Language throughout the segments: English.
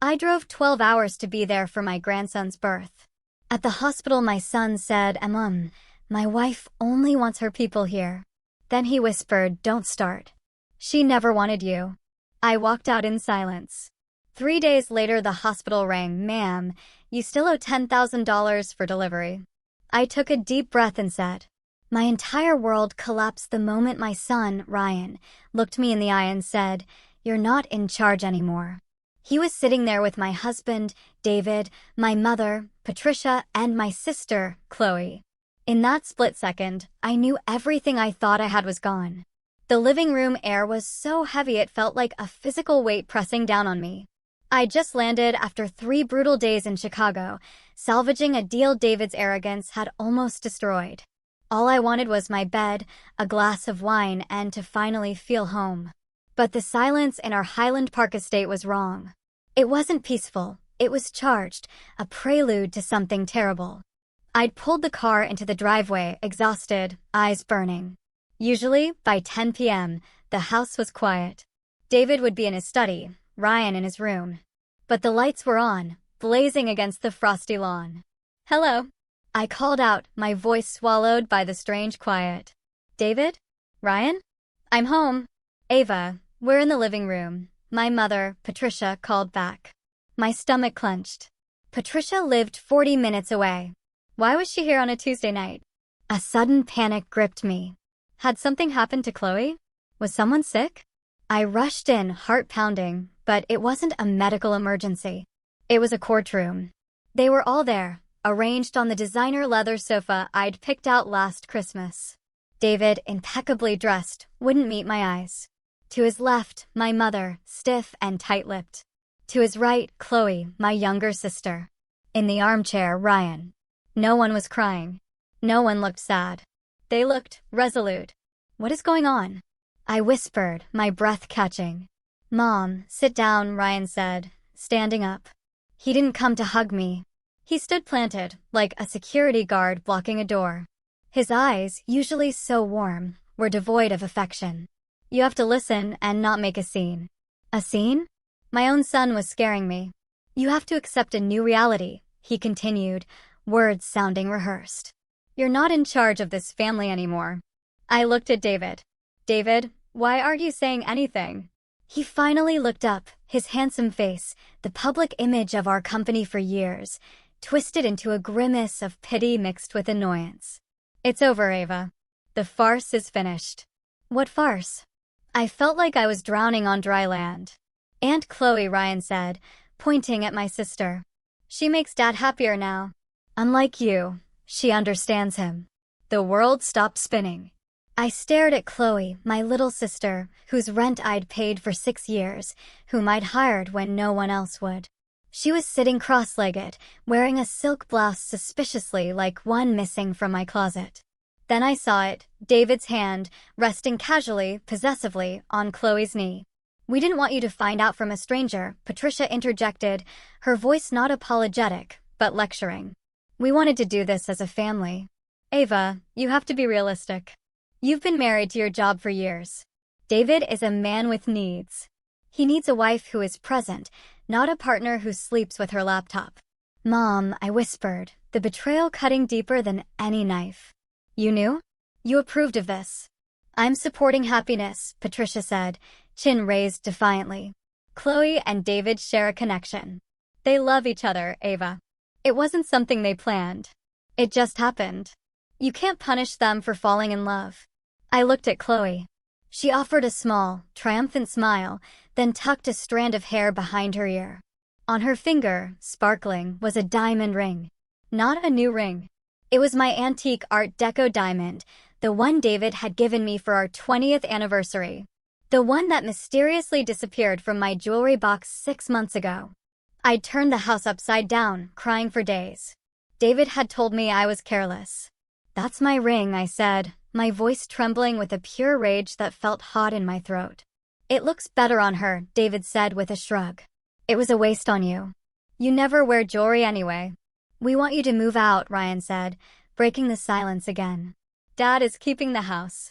I drove 12 hours to be there for my grandson's birth. At the hospital, my son said, my wife only wants her people here. Then he whispered, don't start. She never wanted you. I walked out in silence. 3 days later, the hospital rang, ma'am, you still owe $10,000 for delivery. I took a deep breath and said, my entire world collapsed the moment my son, Ryan, looked me in the eye and said, you're not in charge anymore. He was sitting there with my husband, David, my mother, Patricia, and my sister, Chloe. In that split second, I knew everything I thought I had was gone. The living room air was so heavy it felt like a physical weight pressing down on me. I just landed after 3 brutal days in Chicago, salvaging a deal David's arrogance had almost destroyed. All I wanted was my bed, a glass of wine, and to finally feel home. But the silence in our Highland Park estate was wrong. It wasn't peaceful, it was charged, a prelude to something terrible. I'd pulled the car into the driveway, exhausted, eyes burning. Usually, by 10 p.m., the house was quiet. David would be in his study, Ryan in his room. But the lights were on, blazing against the frosty lawn. Hello, I called out, my voice swallowed by the strange quiet. David? Ryan? I'm home. Ava, we're in the living room. My mother, Patricia, called back. My stomach clenched. Patricia lived 40 minutes away. Why was she here on a Tuesday night? A sudden panic gripped me. Had something happened to Chloe? Was someone sick? I rushed in, heart pounding, but it wasn't a medical emergency. It was a courtroom. They were all there, arranged on the designer leather sofa I'd picked out last Christmas. David, impeccably dressed, wouldn't meet my eyes. To his left, my mother, stiff and tight-lipped. To his right, Chloe, my younger sister. In the armchair, Ryan. No one was crying. No one looked sad. They looked resolute. What is going on? I whispered, my breath catching. Mom, sit down, Ryan said, standing up. He didn't come to hug me. He stood planted, like a security guard blocking a door. His eyes, usually so warm, were devoid of affection. You have to listen and not make a scene. A scene? My own son was scaring me. You have to accept a new reality, he continued, words sounding rehearsed. You're not in charge of this family anymore. I looked at David. David, why aren't you saying anything? He finally looked up, his handsome face, the public image of our company for years, twisted into a grimace of pity mixed with annoyance. It's over, Ava. The farce is finished. What farce? I felt like I was drowning on dry land. Aunt Chloe, Ryan said, pointing at my sister. She makes Dad happier now. Unlike you, she understands him. The world stopped spinning. I stared at Chloe, my little sister, whose rent I'd paid for 6 years, whom I'd hired when no one else would. She was sitting cross-legged, wearing a silk blouse suspiciously like one missing from my closet. Then I saw it, David's hand, resting casually, possessively, on Chloe's knee. We didn't want you to find out from a stranger, Patricia interjected, her voice not apologetic, but lecturing. We wanted to do this as a family. Ava, you have to be realistic. You've been married to your job for years. David is a man with needs. He needs a wife who is present, not a partner who sleeps with her laptop. Mom, I whispered, the betrayal cutting deeper than any knife. You knew? You approved of this. I'm supporting happiness, Patricia said, chin raised defiantly. Chloe and David share a connection. They love each other, Ava. It wasn't something they planned. It just happened. You can't punish them for falling in love. I looked at Chloe. She offered a small, triumphant smile, then tucked a strand of hair behind her ear. On her finger, sparkling, was a diamond ring. Not a new ring. It was my antique Art Deco diamond, the one David had given me for our 20th anniversary. The one that mysteriously disappeared from my jewelry box 6 months ago. I'd turned the house upside down, crying for days. David had told me I was careless. That's my ring, I said, my voice trembling with a pure rage that felt hot in my throat. It looks better on her, David said with a shrug. It was a waste on you. You never wear jewelry anyway. We want you to move out, Ryan said, breaking the silence again. Dad is keeping the house.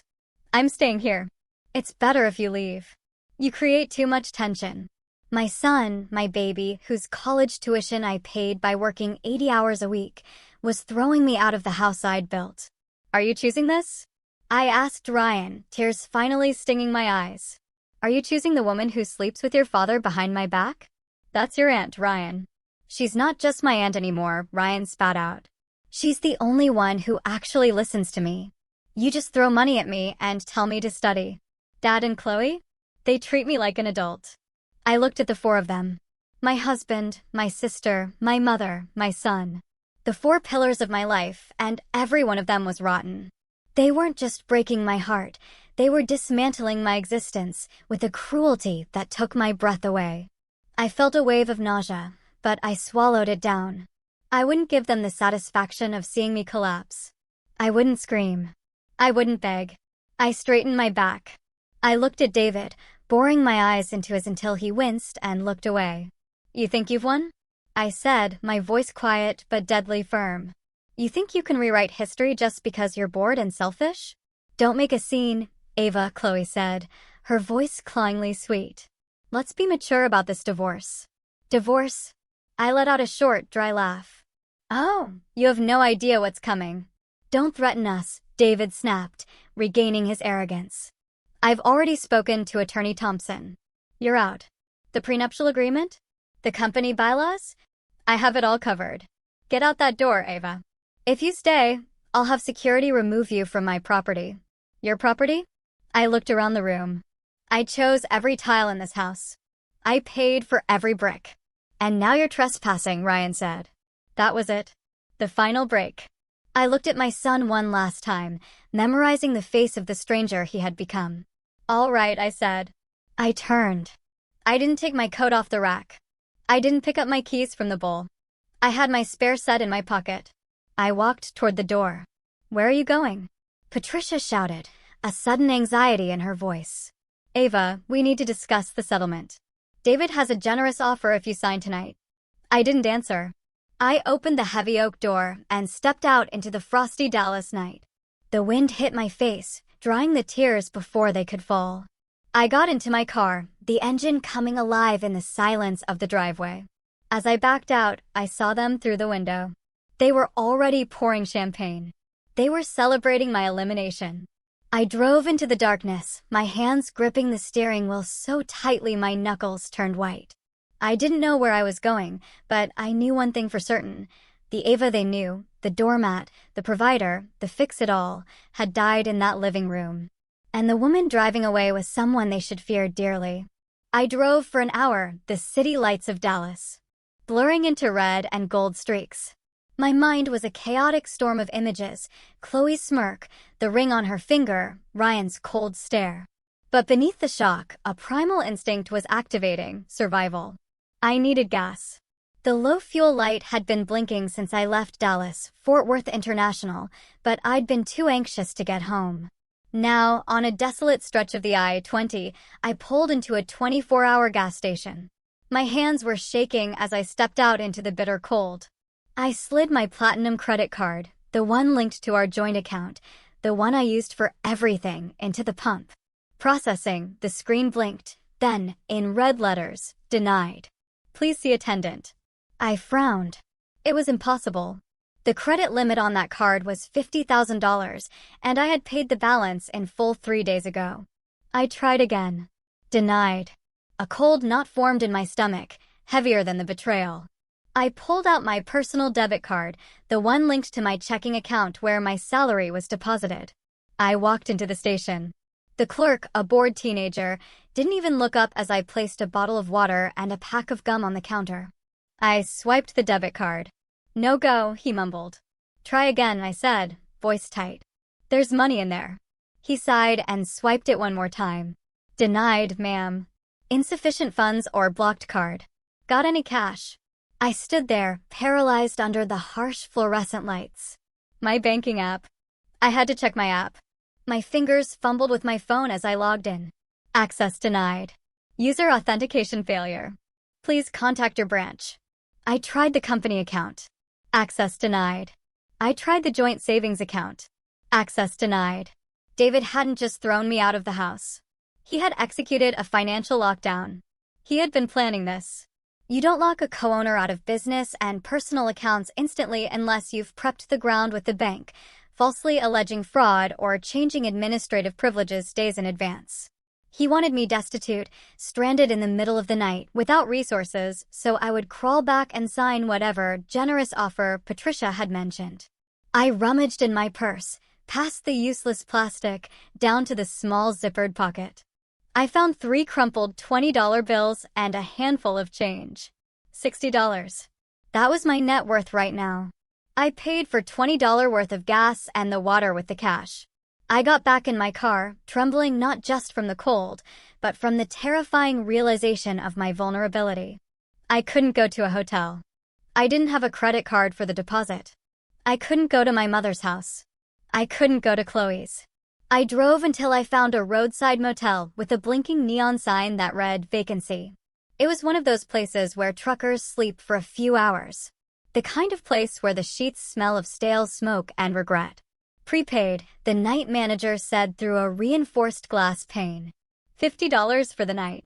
I'm staying here. It's better if you leave. You create too much tension. My son, my baby, whose college tuition I paid by working 80 hours a week, was throwing me out of the house I'd built. Are you choosing this? I asked Ryan, tears finally stinging my eyes. Are you choosing the woman who sleeps with your father behind my back? That's your aunt, Ryan. She's not just my aunt anymore, Ryan spat out. She's the only one who actually listens to me. You just throw money at me and tell me to study. Dad and Chloe? They treat me like an adult. I looked at the four of them. My husband, my sister, my mother, my son. The four pillars of my life, and every one of them was rotten. They weren't just breaking my heart, they were dismantling my existence with a cruelty that took my breath away. I felt a wave of nausea, but I swallowed it down. I wouldn't give them the satisfaction of seeing me collapse. I wouldn't scream. I wouldn't beg. I straightened my back. I looked at David, boring my eyes into his until he winced and looked away. You think you've won? I said, my voice quiet but deadly firm. You think you can rewrite history just because you're bored and selfish? Don't make a scene, Ava, Chloe said, her voice clawingly sweet. Let's be mature about this divorce. Divorce? I let out a short, dry laugh. Oh, you have no idea what's coming. Don't threaten us, David snapped, regaining his arrogance. I've already spoken to Attorney Thompson. You're out. The prenuptial agreement? The company bylaws? I have it all covered. Get out that door, Ava. If you stay, I'll have security remove you from my property. Your property? I looked around the room. I chose every tile in this house. I paid for every brick. And now you're trespassing, Ryan said. That was it. The final break. I looked at my son one last time, memorizing the face of the stranger he had become. All right, I said. I turned. I didn't take my coat off the rack. I didn't pick up my keys from the bowl. I had my spare set in my pocket. I walked toward the door. Where are you going? Patricia shouted, a sudden anxiety in her voice. Ava, we need to discuss the settlement. David has a generous offer if you sign tonight. I didn't answer. I opened the heavy oak door and stepped out into the frosty Dallas night. The wind hit my face, drying the tears before they could fall. I got into my car, the engine coming alive in the silence of the driveway. As I backed out, I saw them through the window. They were already pouring champagne. They were celebrating my elimination. I drove into the darkness, my hands gripping the steering wheel so tightly my knuckles turned white. I didn't know where I was going, but I knew one thing for certain. The Ava they knew, the doormat, the provider, the fix-it-all, had died in that living room. And the woman driving away was someone they should fear dearly. I drove for an hour, the city lights of Dallas, blurring into red and gold streaks. My mind was a chaotic storm of images, Chloe's smirk, the ring on her finger, Ryan's cold stare. But beneath the shock, a primal instinct was activating, survival. I needed gas. The low fuel light had been blinking since I left Dallas, Fort Worth International, but I'd been too anxious to get home. Now, on a desolate stretch of the I-20, I pulled into a 24-hour gas station. My hands were shaking as I stepped out into the bitter cold. I slid my platinum credit card, the one linked to our joint account, the one I used for everything, into the pump. Processing, the screen blinked, then, in red letters, denied. Please see attendant. I frowned. It was impossible. The credit limit on that card was $50,000, and I had paid the balance in full 3 days ago. I tried again. Denied. A cold knot formed in my stomach, heavier than the betrayal. I pulled out my personal debit card, the one linked to my checking account where my salary was deposited. I walked into the station. The clerk, a bored teenager, didn't even look up as I placed a bottle of water and a pack of gum on the counter. I swiped the debit card. No go, he mumbled. Try again, I said, voice tight. There's money in there. He sighed and swiped it one more time. Denied, ma'am. Insufficient funds or blocked card. Got any cash? I stood there, paralyzed under the harsh fluorescent lights. My banking app. I had to check my app. My fingers fumbled with my phone as I logged in. Access denied. User authentication failure. Please contact your branch. I tried the company account. Access denied. I tried the joint savings account. Access denied. David hadn't just thrown me out of the house. He had executed a financial lockdown. He had been planning this. You don't lock a co-owner out of business and personal accounts instantly unless you've prepped the ground with the bank, falsely alleging fraud or changing administrative privileges days in advance. He wanted me destitute, stranded in the middle of the night, without resources, so I would crawl back and sign whatever generous offer Patricia had mentioned. I rummaged in my purse, past the useless plastic, down to the small zippered pocket. I found 3 crumpled $20 bills and a handful of change. $60. That was my net worth right now. I paid for $20 worth of gas and the water with the cash. I got back in my car, trembling not just from the cold, but from the terrifying realization of my vulnerability. I couldn't go to a hotel. I didn't have a credit card for the deposit. I couldn't go to my mother's house. I couldn't go to Chloe's. I drove until I found a roadside motel with a blinking neon sign that read vacancy. It was one of those places where truckers sleep for a few hours. The kind of place where the sheets smell of stale smoke and regret. Prepaid, the night manager said through a reinforced glass pane. $50 for the night.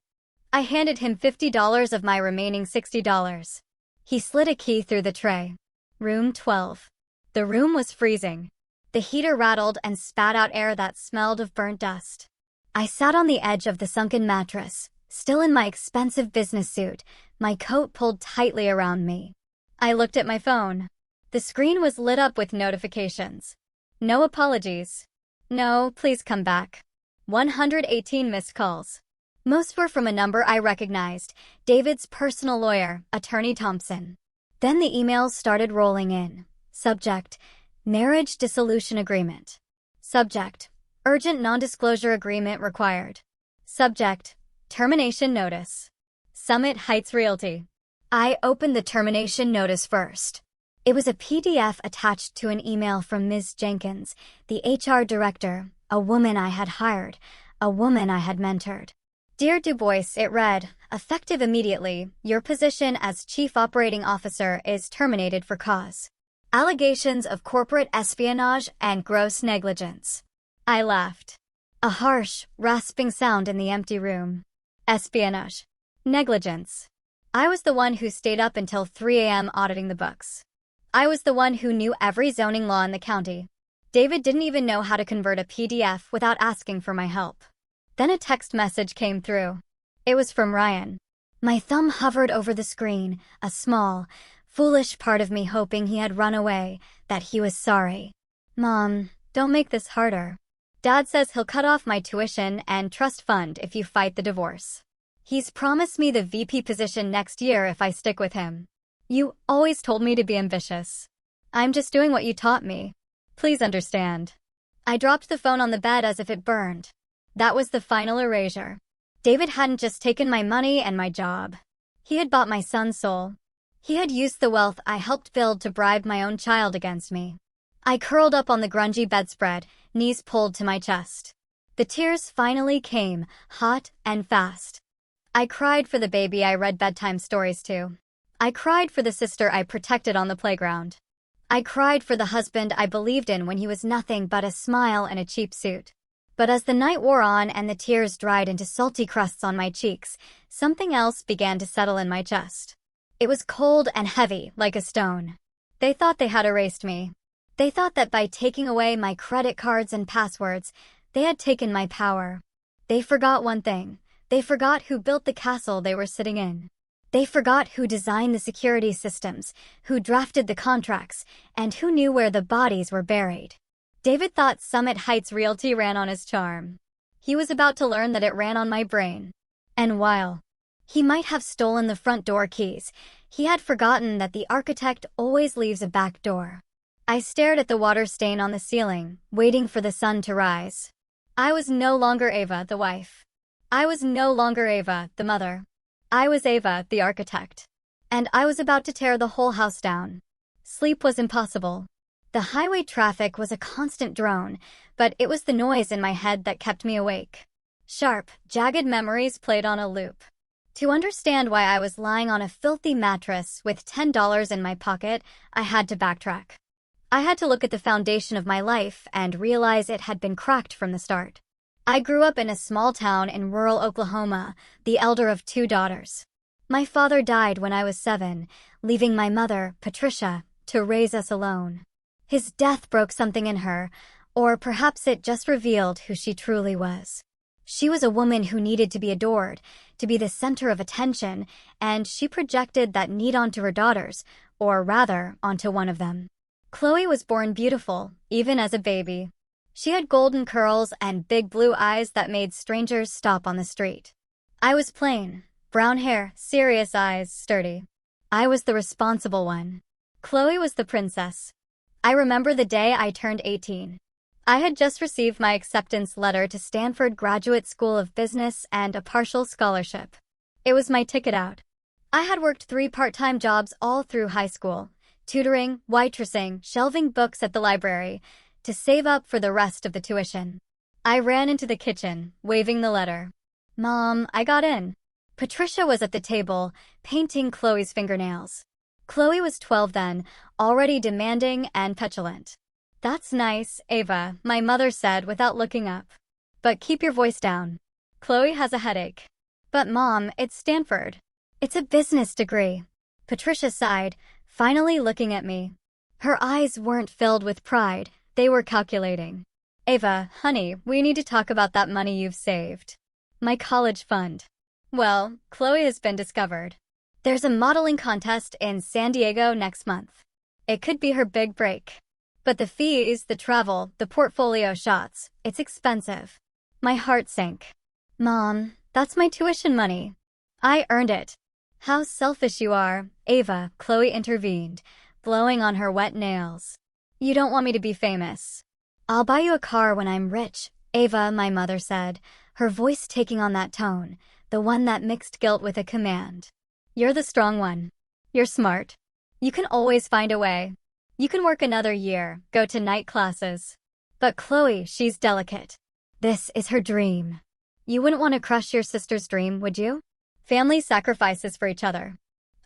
I handed him $50 of my remaining $60. He slid a key through the tray. Room 12. The room was freezing. The heater rattled and spat out air that smelled of burnt dust. I sat on the edge of the sunken mattress, still in my expensive business suit, my coat pulled tightly around me. I looked at my phone. The screen was lit up with notifications. No apologies. No, please come back. 118 missed calls. Most were from a number I recognized, David's personal lawyer, Attorney Thompson. Then the emails started rolling in. Subject: Marriage Dissolution Agreement. Subject: Urgent Non-Disclosure Agreement Required. Subject: Termination Notice. Summit Heights Realty. I opened the termination notice first. It was a PDF attached to an email from Ms. Jenkins, the HR director, a woman I had hired, a woman I had mentored. Dear Du Bois, it read, effective immediately, your position as Chief Operating Officer is terminated for cause. Allegations of corporate espionage and gross negligence. I laughed. A harsh, rasping sound in the empty room. Espionage. Negligence. I was the one who stayed up until 3 a.m. auditing the books. I was the one who knew every zoning law in the county. David didn't even know how to convert a PDF without asking for my help. Then a text message came through. It was from Ryan. My thumb hovered over the screen, a small, foolish part of me hoping he had run away, that he was sorry. Mom, don't make this harder. Dad says he'll cut off my tuition and trust fund if you fight the divorce. He's promised me the VP position next year if I stick with him. You always told me to be ambitious. I'm just doing what you taught me. Please understand. I dropped the phone on the bed as if it burned. That was the final erasure. David hadn't just taken my money and my job. He had bought my son's soul. He had used the wealth I helped build to bribe my own child against me. I curled up on the grungy bedspread, knees pulled to my chest. The tears finally came, hot and fast. I cried for the baby I read bedtime stories to. I cried for the sister I protected on the playground. I cried for the husband I believed in when he was nothing but a smile and a cheap suit. But as the night wore on and the tears dried into salty crusts on my cheeks, something else began to settle in my chest. It was cold and heavy, like a stone. They thought they had erased me. They thought that by taking away my credit cards and passwords, they had taken my power. They forgot one thing. They forgot who built the castle they were sitting in. They forgot who designed the security systems, who drafted the contracts, and who knew where the bodies were buried. David thought Summit Heights Realty ran on his charm. He was about to learn that it ran on my brain. And while he might have stolen the front door keys, he had forgotten that the architect always leaves a back door. I stared at the water stain on the ceiling, waiting for the sun to rise. I was no longer Ava, the wife. I was no longer Ava, the mother. I was Ava, the architect. And I was about to tear the whole house down. Sleep was impossible. The highway traffic was a constant drone, but it was the noise in my head that kept me awake. Sharp, jagged memories played on a loop. To understand why I was lying on a filthy mattress with $10 in my pocket, I had to backtrack. I had to look at the foundation of my life and realize it had been cracked from the start. I grew up in a small town in rural Oklahoma, the elder of two daughters. My father died when I was 7, leaving my mother, Patricia, to raise us alone. His death broke something in her, or perhaps it just revealed who she truly was. She was a woman who needed to be adored, to be the center of attention, and she projected that need onto her daughters, or rather, onto one of them. Chloe was born beautiful, even as a baby. She had golden curls and big blue eyes that made strangers stop on the street. I was plain, brown hair, serious eyes, sturdy. I was the responsible one. Chloe was the princess. I remember the day I turned 18. I had just received my acceptance letter to Stanford Graduate School of Business and a partial scholarship. It was my ticket out. I had worked 3 part-time jobs all through high school, tutoring, waitressing, shelving books at the library, to save up for the rest of the tuition. I ran into the kitchen, waving the letter. "Mom, I got in." Patricia was at the table, painting Chloe's fingernails. Chloe was 12 then, already demanding and petulant. "That's nice, Ava," my mother said without looking up. "But keep your voice down. Chloe has a headache." "But Mom, it's Stanford. It's a business degree." Patricia sighed, finally looking at me. Her eyes weren't filled with pride, they were calculating. "Ava, honey, we need to talk about that money you've saved. My college fund. Well, Chloe has been discovered. There's a modeling contest in San Diego next month. It could be her big break. But the fees, the travel, the portfolio shots, it's expensive." My heart sank. "Mom, that's my tuition money. I earned it." "How selfish you are, Ava," Chloe intervened, blowing on her wet nails. "You don't want me to be famous." "I'll buy you a car when I'm rich," Ava, my mother said, her voice taking on that tone, the one that mixed guilt with a command. "You're the strong one. You're smart. You can always find a way. You can work another year, go to night classes." "But Chloe, she's delicate. This is her dream." "You wouldn't want to crush your sister's dream, would you? Family sacrifices for each other."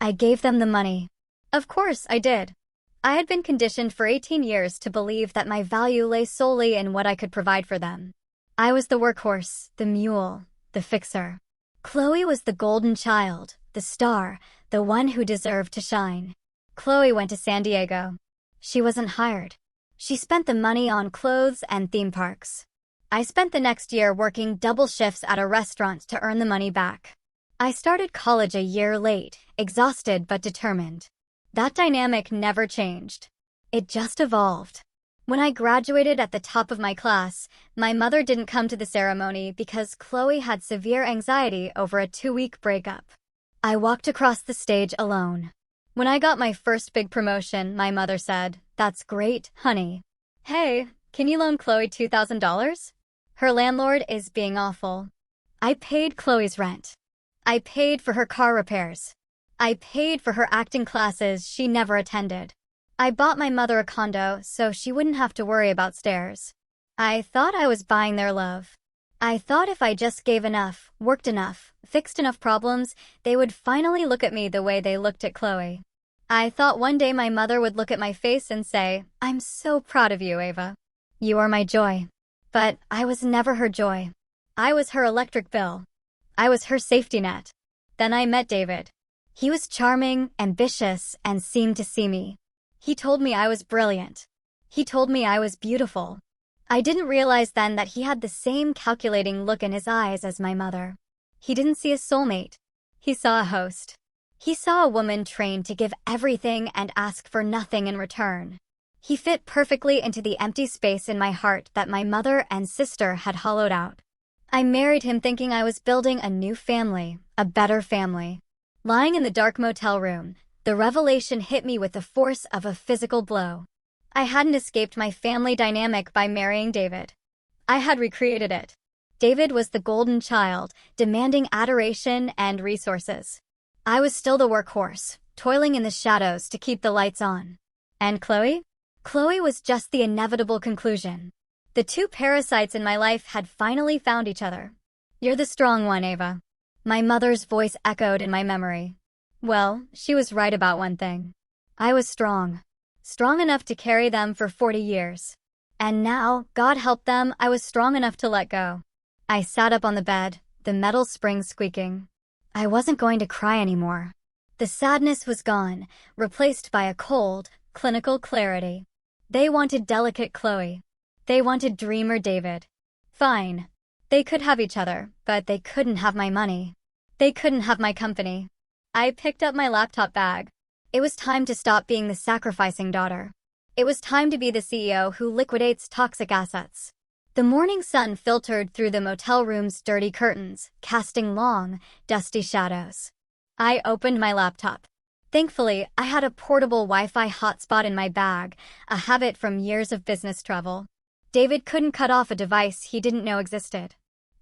I gave them the money. Of course I did. I had been conditioned for 18 years to believe that my value lay solely in what I could provide for them. I was the workhorse, the mule, the fixer. Chloe was the golden child, the star, the one who deserved to shine. Chloe went to San Diego. She wasn't hired. She spent the money on clothes and theme parks. I spent the next year working double shifts at a restaurant to earn the money back. I started college a year late, exhausted but determined. That dynamic never changed. It just evolved. When I graduated at the top of my class, my mother didn't come to the ceremony because Chloe had severe anxiety over a 2-week breakup. I walked across the stage alone. When I got my first big promotion, my mother said, "That's great, honey. Hey, can you loan Chloe $2,000? Her landlord is being awful." I paid Chloe's rent. I paid for her car repairs. I paid for her acting classes she never attended. I bought my mother a condo so she wouldn't have to worry about stairs. I thought I was buying their love. I thought if I just gave enough, worked enough, fixed enough problems, they would finally look at me the way they looked at Chloe. I thought one day my mother would look at my face and say, "I'm so proud of you, Ava. You are my joy." But I was never her joy. I was her electric bill. I was her safety net. Then I met David. He was charming, ambitious, and seemed to see me. He told me I was brilliant. He told me I was beautiful. I didn't realize then that he had the same calculating look in his eyes as my mother. He didn't see a soulmate. He saw a host. He saw a woman trained to give everything and ask for nothing in return. He fit perfectly into the empty space in my heart that my mother and sister had hollowed out. I married him thinking I was building a new family, a better family. Lying in the dark motel room, the revelation hit me with the force of a physical blow. I hadn't escaped my family dynamic by marrying David. I had recreated it. David was the golden child, demanding adoration and resources. I was still the workhorse, toiling in the shadows to keep the lights on. And Chloe? Chloe was just the inevitable conclusion. The two parasites in my life had finally found each other. "You're the strong one, Ava." My mother's voice echoed in my memory. Well, she was right about one thing. I was strong. Strong enough to carry them for 40 years. And now, God help them, I was strong enough to let go. I sat up on the bed, the metal springs squeaking. I wasn't going to cry anymore. The sadness was gone, replaced by a cold, clinical clarity. They wanted delicate Chloe. They wanted dreamer David. Fine. They could have each other, but they couldn't have my money. They couldn't have my company. I picked up my laptop bag. It was time to stop being the sacrificing daughter. It was time to be the CEO who liquidates toxic assets. The morning sun filtered through the motel room's dirty curtains, casting long, dusty shadows. I opened my laptop. Thankfully, I had a portable Wi-Fi hotspot in my bag, a habit from years of business travel. David couldn't cut off a device he didn't know existed.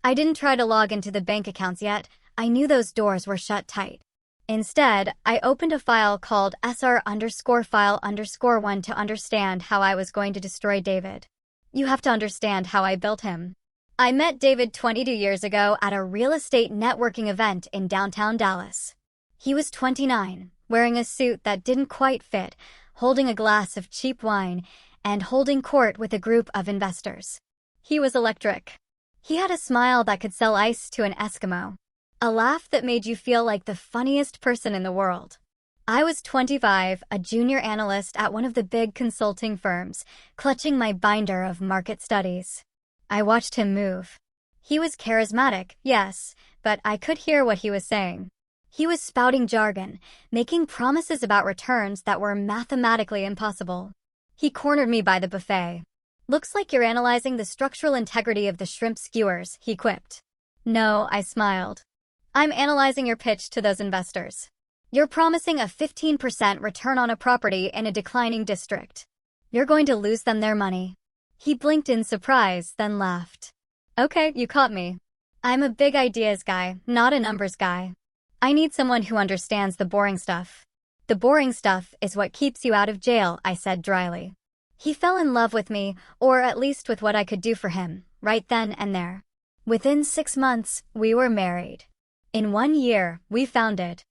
I didn't try to log into the bank accounts yet. I knew those doors were shut tight. Instead, I opened a file called sr_file_1 to understand how I was going to destroy David. You have to understand how I built him. I met David 22 years ago at a real estate networking event in downtown Dallas. He was 29, wearing a suit that didn't quite fit, holding a glass of cheap wine, and holding court with a group of investors. He was electric. He had a smile that could sell ice to an Eskimo. A laugh that made you feel like the funniest person in the world. I was 25, a junior analyst at one of the big consulting firms, clutching my binder of market studies. I watched him move. He was charismatic, yes, but I could hear what he was saying. He was spouting jargon, making promises about returns that were mathematically impossible. He cornered me by the buffet. "Looks like you're analyzing the structural integrity of the shrimp skewers," he quipped. "No," I smiled. "I'm analyzing your pitch to those investors. You're promising a 15% return on a property in a declining district. You're going to lose them their money." He blinked in surprise, then laughed. "Okay, you caught me. I'm a big ideas guy, not a numbers guy. I need someone who understands the boring stuff." "The boring stuff is what keeps you out of jail," I said dryly. He fell in love with me, or at least with what I could do for him, right then and there. Within 6 months, we were married. In 1 year, we founded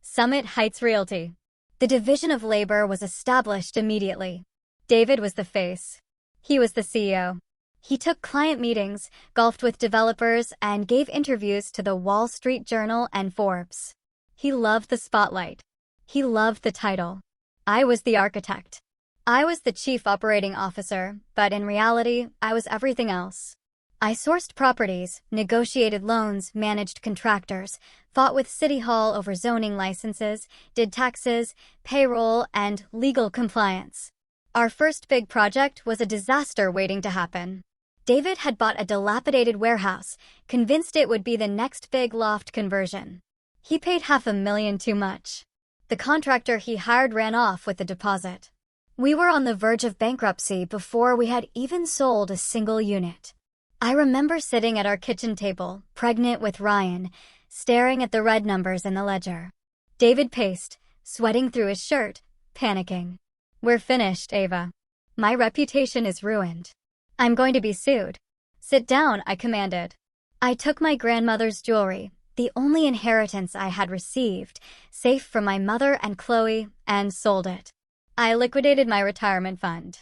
Summit Heights Realty. The division of labor was established immediately. David was the face. He was the CEO. He took client meetings, golfed with developers, and gave interviews to the Wall Street Journal and Forbes. He loved the spotlight. He loved the title. I was the architect. I was the chief operating officer, but in reality, I was everything else. I sourced properties, negotiated loans, managed contractors, fought with City Hall over zoning licenses, did taxes, payroll, and legal compliance. Our first big project was a disaster waiting to happen. David had bought a dilapidated warehouse, convinced it would be the next big loft conversion. He paid $500,000 too much. The contractor he hired ran off with the deposit. We were on the verge of bankruptcy before we had even sold a single unit. I remember sitting at our kitchen table, pregnant with Ryan, staring at the red numbers in the ledger. David paced, sweating through his shirt, panicking. "We're finished, Ava. My reputation is ruined. I'm going to be sued." "Sit down," I commanded. I took my grandmother's jewelry, the only inheritance I had received, safe from my mother and Chloe, and sold it. I liquidated my retirement fund.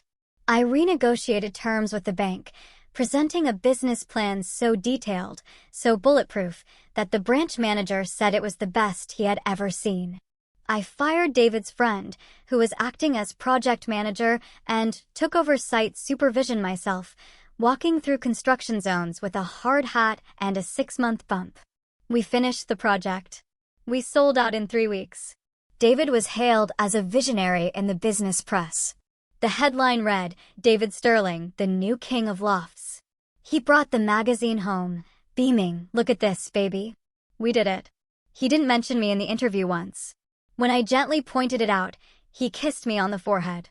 I renegotiated terms with the bank, presenting a business plan so detailed, so bulletproof, that the branch manager said it was the best he had ever seen. I fired David's friend, who was acting as project manager, and took over site supervision myself, walking through construction zones with a hard hat and a 6-month bump. We finished the project. We sold out in 3 weeks. David was hailed as a visionary in the business press. The headline read, "David Sterling, the new king of lofts." He brought the magazine home, beaming, "Look at this, baby. We did it." He didn't mention me in the interview once. When I gently pointed it out, he kissed me on the forehead.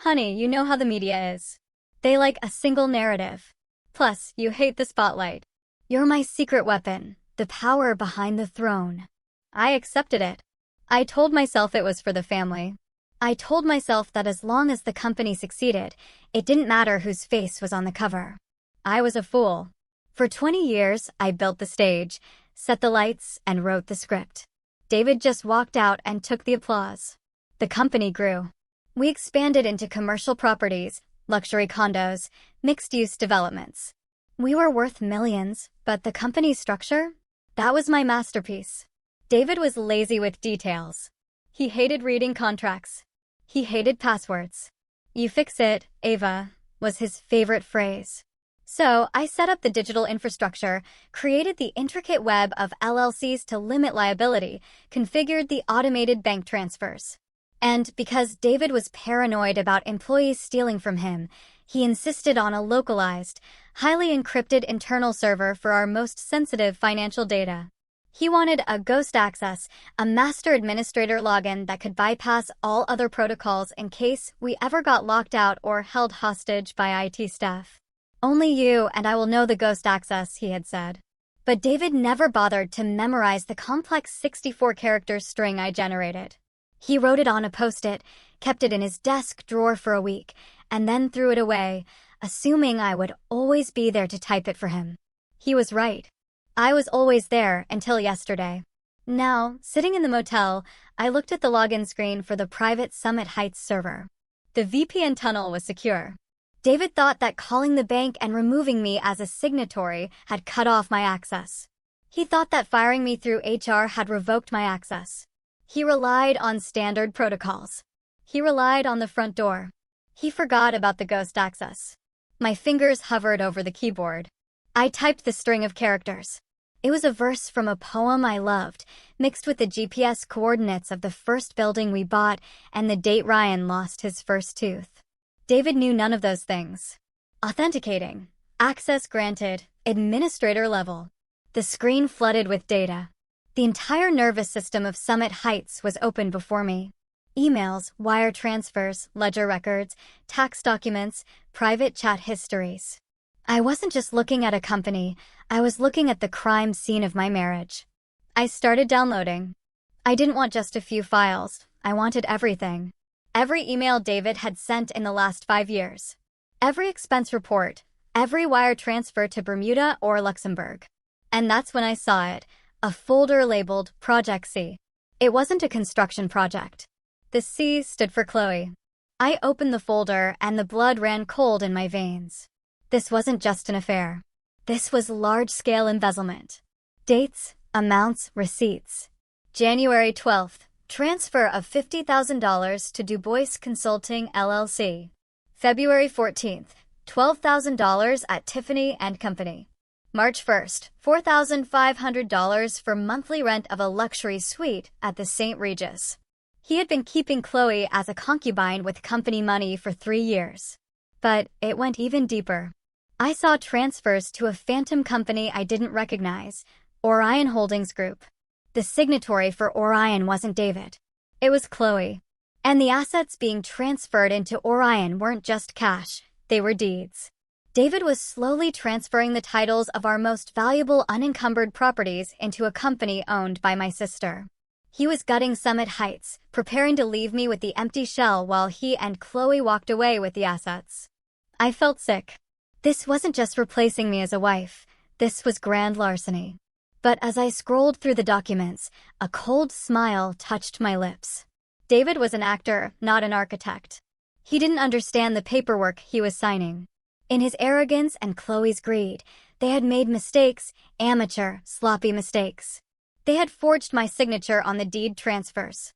"Honey, you know how the media is. They like a single narrative. Plus, you hate the spotlight. You're my secret weapon, the power behind the throne." I accepted it. I told myself it was for the family. I told myself that as long as the company succeeded, it didn't matter whose face was on the cover. I was a fool. For 20 years, I built the stage, set the lights, and wrote the script. David just walked out and took the applause. The company grew. We expanded into commercial properties, luxury condos, mixed-use developments. We were worth millions, but the company's structure? That was my masterpiece. David was lazy with details. He hated reading contracts. He hated passwords. "You fix it, Ava," was his favorite phrase. So I set up the digital infrastructure, created the intricate web of LLCs to limit liability, configured the automated bank transfers. And because David was paranoid about employees stealing from him, he insisted on a localized, highly encrypted internal server for our most sensitive financial data. He wanted a ghost access, a master administrator login that could bypass all other protocols in case we ever got locked out or held hostage by IT staff. "Only you and I will know the ghost access," he had said. But David never bothered to memorize the complex 64-character string I generated. He wrote it on a Post-it, kept it in his desk drawer for a week, and then threw it away, assuming I would always be there to type it for him. He was right. I was always there until yesterday. Now, sitting in the motel, I looked at the login screen for the private Summit Heights server. The VPN tunnel was secure. David thought that calling the bank and removing me as a signatory had cut off my access. He thought that firing me through HR had revoked my access. He relied on standard protocols. He relied on the front door. He forgot about the ghost access. My fingers hovered over the keyboard. I typed the string of characters. It was a verse from a poem I loved, mixed with the GPS coordinates of the first building we bought and the date Ryan lost his first tooth. David knew none of those things. Authenticating. Access granted. Administrator level. The screen flooded with data. The entire nervous system of Summit Heights was open before me. Emails, wire transfers, ledger records, tax documents, private chat histories. I wasn't just looking at a company, I was looking at the crime scene of my marriage. I started downloading. I didn't want just a few files, I wanted everything. Every email David had sent in the last 5 years. Every expense report, every wire transfer to Bermuda or Luxembourg. And that's when I saw it, a folder labeled Project C. It wasn't a construction project. The C stood for Chloe. I opened the folder and the blood ran cold in my veins. This wasn't just an affair. This was large-scale embezzlement. Dates, amounts, receipts. January 12th, transfer of $50,000 to Du Bois Consulting, LLC. February 14th, $12,000 at Tiffany & Company. March 1st, $4,500 for monthly rent of a luxury suite at the St. Regis. He had been keeping Chloe as a concubine with company money for 3 years. But it went even deeper. I saw transfers to a phantom company I didn't recognize, Orion Holdings Group. The signatory for Orion wasn't David. It was Chloe. And the assets being transferred into Orion weren't just cash, they were deeds. David was slowly transferring the titles of our most valuable unencumbered properties into a company owned by my sister. He was gutting Summit Heights, preparing to leave me with the empty shell while he and Chloe walked away with the assets. I felt sick. This wasn't just replacing me as a wife, this was grand larceny. But as I scrolled through the documents, a cold smile touched my lips. David was an actor, not an architect. He didn't understand the paperwork he was signing. In his arrogance and Chloe's greed, they had made mistakes, amateur, sloppy mistakes. They had forged my signature on the deed transfers.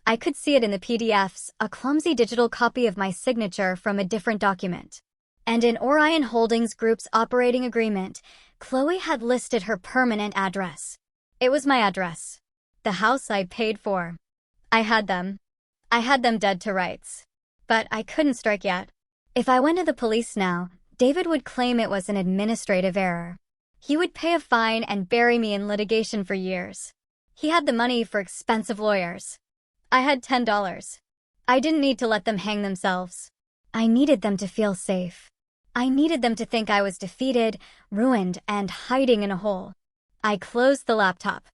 I could see it in the PDFs, a clumsy digital copy of my signature from a different document. And in Orion Holdings Group's operating agreement, Chloe had listed her permanent address. It was my address. The house I paid for. I had them. I had them dead to rights. But I couldn't strike yet. If I went to the police now, David would claim it was an administrative error. He would pay a fine and bury me in litigation for years. He had the money for expensive lawyers. I had $10. I didn't need to let them hang themselves. I needed them to feel safe. I needed them to think I was defeated, ruined, and hiding in a hole. I closed the laptop.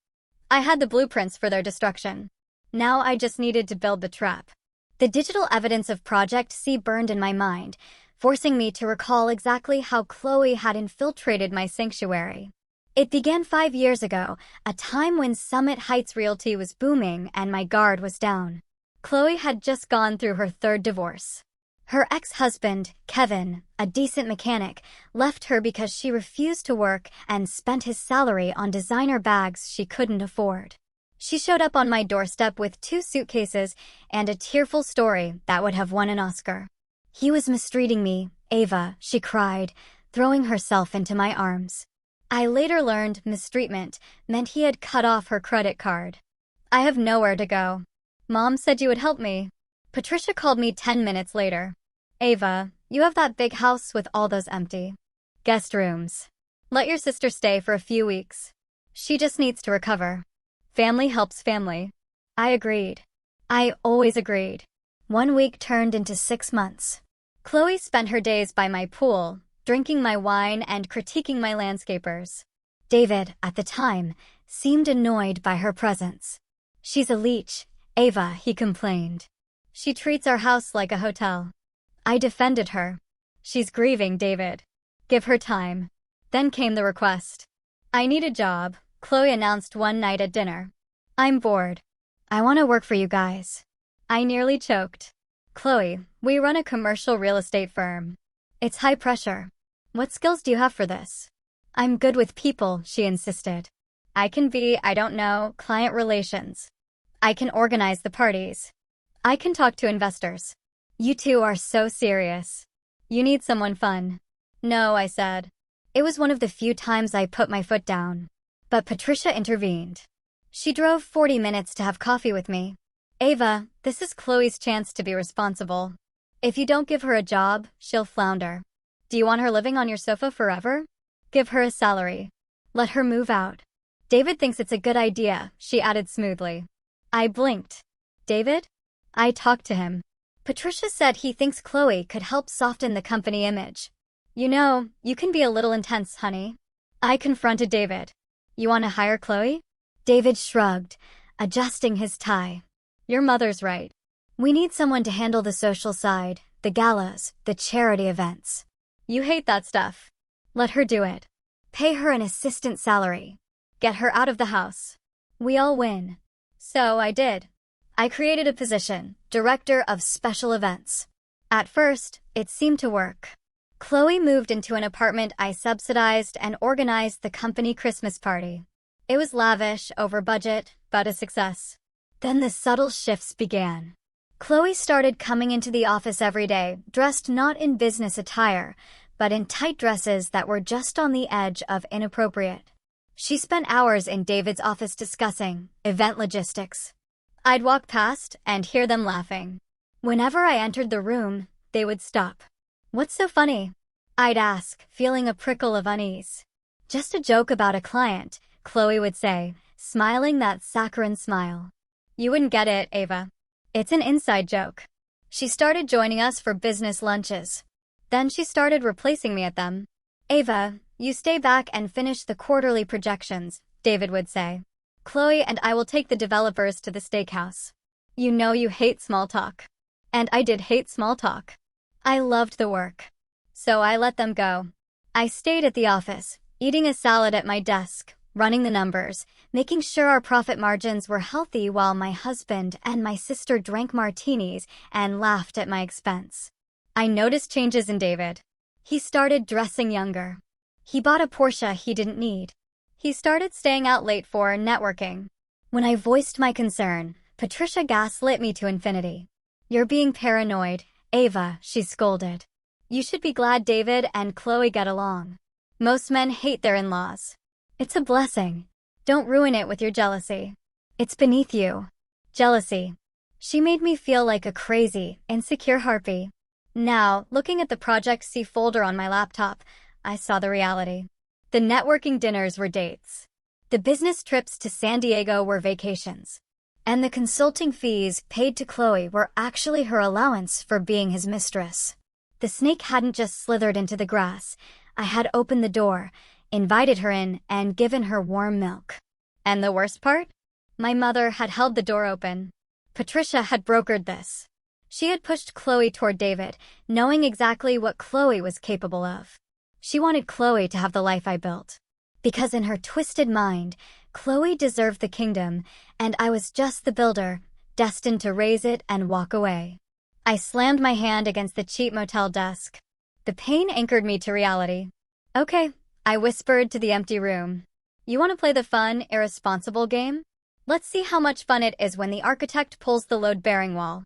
I had the blueprints for their destruction. Now I just needed to build the trap. The digital evidence of Project C burned in my mind, forcing me to recall exactly how Chloe had infiltrated my sanctuary. It began 5 years ago, a time when Summit Heights Realty was booming and my guard was down. Chloe had just gone through her 3rd divorce. Her ex-husband, Kevin, a decent mechanic, left her because she refused to work and spent his salary on designer bags she couldn't afford. She showed up on my doorstep with 2 suitcases and a tearful story that would have won an Oscar. "He was mistreating me, Ava," she cried, throwing herself into my arms. I later learned mistreatment meant he had cut off her credit card. "I have nowhere to go. Mom said you would help me." Patricia called me 10 minutes later. "Ava, you have that big house with all those empty guest rooms. Let your sister stay for a few weeks. She just needs to recover. Family helps family." I agreed. I always agreed. 1 week turned into 6 months. Chloe spent her days by my pool, drinking my wine and critiquing my landscapers. David, at the time, seemed annoyed by her presence. "She's a leech, Ava," he complained. "She treats our house like a hotel." I defended her. "She's grieving, David. Give her time." Then came the request. "I need a job," Chloe announced one night at dinner. "I'm bored. I want to work for you guys." I nearly choked. "Chloe, we run a commercial real estate firm. It's high pressure. What skills do you have for this?" "I'm good with people," she insisted. "I can be, I don't know, client relations. I can organize the parties. I can talk to investors." "You two are so serious. You need someone fun." "No," I said. It was one of the few times I put my foot down. But Patricia intervened. She drove 40 minutes to have coffee with me. "Ava, this is Chloe's chance to be responsible. If you don't give her a job, she'll flounder. Do you want her living on your sofa forever? Give her a salary. Let her move out." "David thinks it's a good idea," she added smoothly. I blinked. "David?" "I talked to him. Patricia said he thinks Chloe could help soften the company image. You know, you can be a little intense, honey." I confronted David. "You want to hire Chloe?" David shrugged, adjusting his tie. "Your mother's right. We need someone to handle the social side, the galas, the charity events. You hate that stuff. Let her do it. Pay her an assistant salary. Get her out of the house. We all win." So I did. I created a position, Director of Special Events. At first, it seemed to work. Chloe moved into an apartment I subsidized and organized the company Christmas party. It was lavish, over budget, but a success. Then the subtle shifts began. Chloe started coming into the office every day, dressed not in business attire, but in tight dresses that were just on the edge of inappropriate. She spent hours in David's office discussing event logistics. I'd walk past and hear them laughing. Whenever I entered the room, they would stop. "What's so funny?" I'd ask, feeling a prickle of unease. "Just a joke about a client," Chloe would say, smiling that saccharine smile. "You wouldn't get it, Ava. It's an inside joke." She started joining us for business lunches. Then she started replacing me at them. "Ava, you stay back and finish the quarterly projections," David would say. "Chloe and I will take the developers to the steakhouse. You know you hate small talk." And I did hate small talk. I loved the work. So I let them go. I stayed at the office, eating a salad at my desk, running the numbers, making sure our profit margins were healthy while my husband and my sister drank martinis and laughed at my expense. I noticed changes in David. He started dressing younger. He bought a Porsche he didn't need. He started staying out late for networking. When I voiced my concern, Patricia gaslit me to infinity. "You're being paranoid, Ava," she scolded. "You should be glad David and Chloe get along. Most men hate their in-laws. It's a blessing. Don't ruin it with your jealousy. It's beneath you." Jealousy. She made me feel like a crazy, insecure harpy. Now, looking at the Project C folder on my laptop, I saw the reality. The networking dinners were dates. The business trips to San Diego were vacations. And the consulting fees paid to Chloe were actually her allowance for being his mistress. The snake hadn't just slithered into the grass. I had opened the door, invited her in, and given her warm milk. And the worst part? My mother had held the door open. Patricia had brokered this. She had pushed Chloe toward David, knowing exactly what Chloe was capable of. She wanted Chloe to have the life I built. Because in her twisted mind, Chloe deserved the kingdom, and I was just the builder, destined to raise it and walk away. I slammed my hand against the cheap motel desk. The pain anchored me to reality. Okay, I whispered to the empty room. You want to play the fun, irresponsible game? Let's see how much fun it is when the architect pulls the load-bearing wall.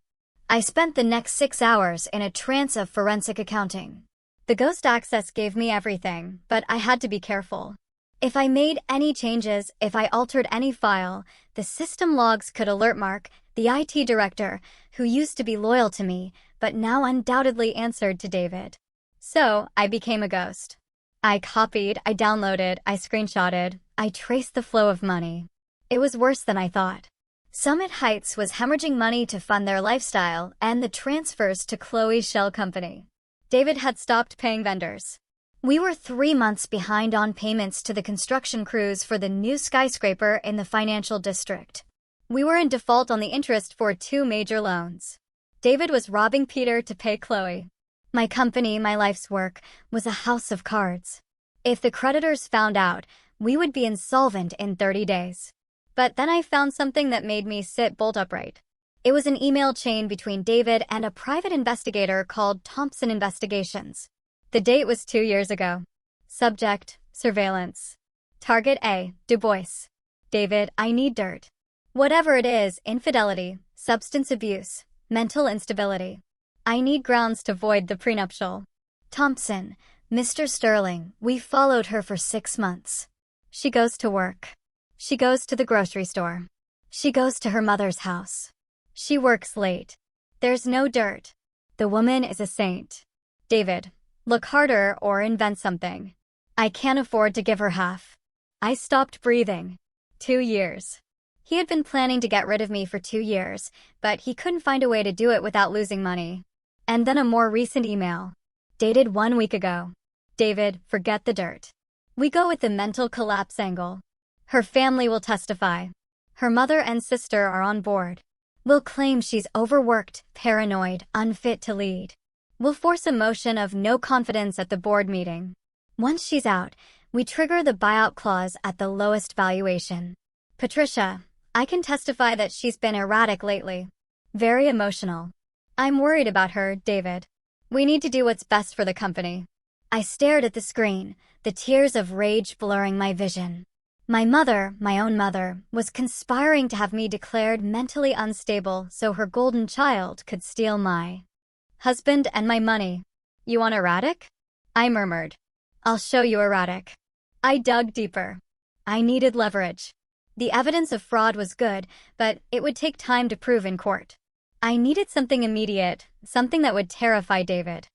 I spent the next 6 hours in a trance of forensic accounting. The ghost access gave me everything, but I had to be careful. If I made any changes, if I altered any file, the system logs could alert Mark, the IT director, who used to be loyal to me, but now undoubtedly answered to David. So, I became a ghost. I copied, I downloaded, I screenshotted, I traced the flow of money. It was worse than I thought. Summit Heights was hemorrhaging money to fund their lifestyle and the transfers to Chloe's shell company. David had stopped paying vendors. We were 3 months behind on payments to the construction crews for the new skyscraper in the financial district. We were in default on the interest for 2 major loans. David was robbing Peter to pay Chloe. My company, my life's work, was a house of cards. If the creditors found out, we would be insolvent in 30 days. But then I found something that made me sit bolt upright. It was an email chain between David and a private investigator called Thompson Investigations. The date was 2 years ago. Subject, surveillance. Target A, Du Bois. David, I need dirt. Whatever it is, infidelity, substance abuse, mental instability. I need grounds to void the prenuptial. Thompson, Mr. Sterling, we followed her for 6 months. She goes to work. She goes to the grocery store. She goes to her mother's house. She works late. There's no dirt. The woman is a saint. David, look harder or invent something. I can't afford to give her half. I stopped breathing. 2 years. He had been planning to get rid of me for 2 years, but he couldn't find a way to do it without losing money. And then a more recent email. Dated 1 week ago. David, forget the dirt. We go with the mental collapse angle. Her family will testify. Her mother and sister are on board. We'll claim she's overworked, paranoid, unfit to lead. We'll force a motion of no confidence at the board meeting. Once she's out, we trigger the buyout clause at the lowest valuation. Patricia, I can testify that she's been erratic lately. Very emotional. I'm worried about her, David. We need to do what's best for the company. I stared at the screen, the tears of rage blurring my vision. My mother, my own mother, was conspiring to have me declared mentally unstable so her golden child could steal my husband and my money. You want erratic? I murmured. I'll show you erratic. I dug deeper. I needed leverage. The evidence of fraud was good, but it would take time to prove in court. I needed something immediate, something that would terrify David.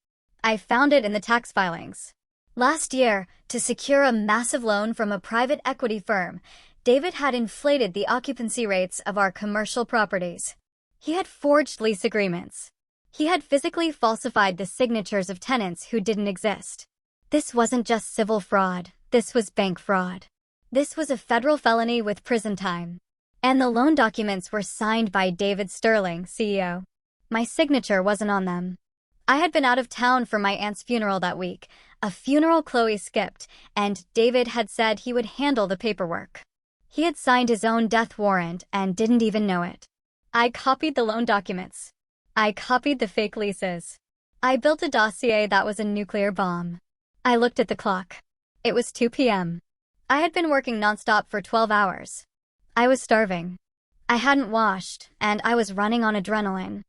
I found it in the tax filings. Last year, to secure a massive loan from a private equity firm, David had inflated the occupancy rates of our commercial properties. He had forged lease agreements. He had physically falsified the signatures of tenants who didn't exist. This wasn't just civil fraud, this was bank fraud. This was a federal felony with prison time. And the loan documents were signed by David Sterling, CEO. My signature wasn't on them. I had been out of town for my aunt's funeral that week, a funeral Chloe skipped, and David had said he would handle the paperwork. He had signed his own death warrant and didn't even know it. I copied the loan documents. I copied the fake leases. I built a dossier that was a nuclear bomb. I looked at the clock. It was 2 p.m. I had been working nonstop for 12 hours. I was starving. I hadn't washed, and I was running on adrenaline.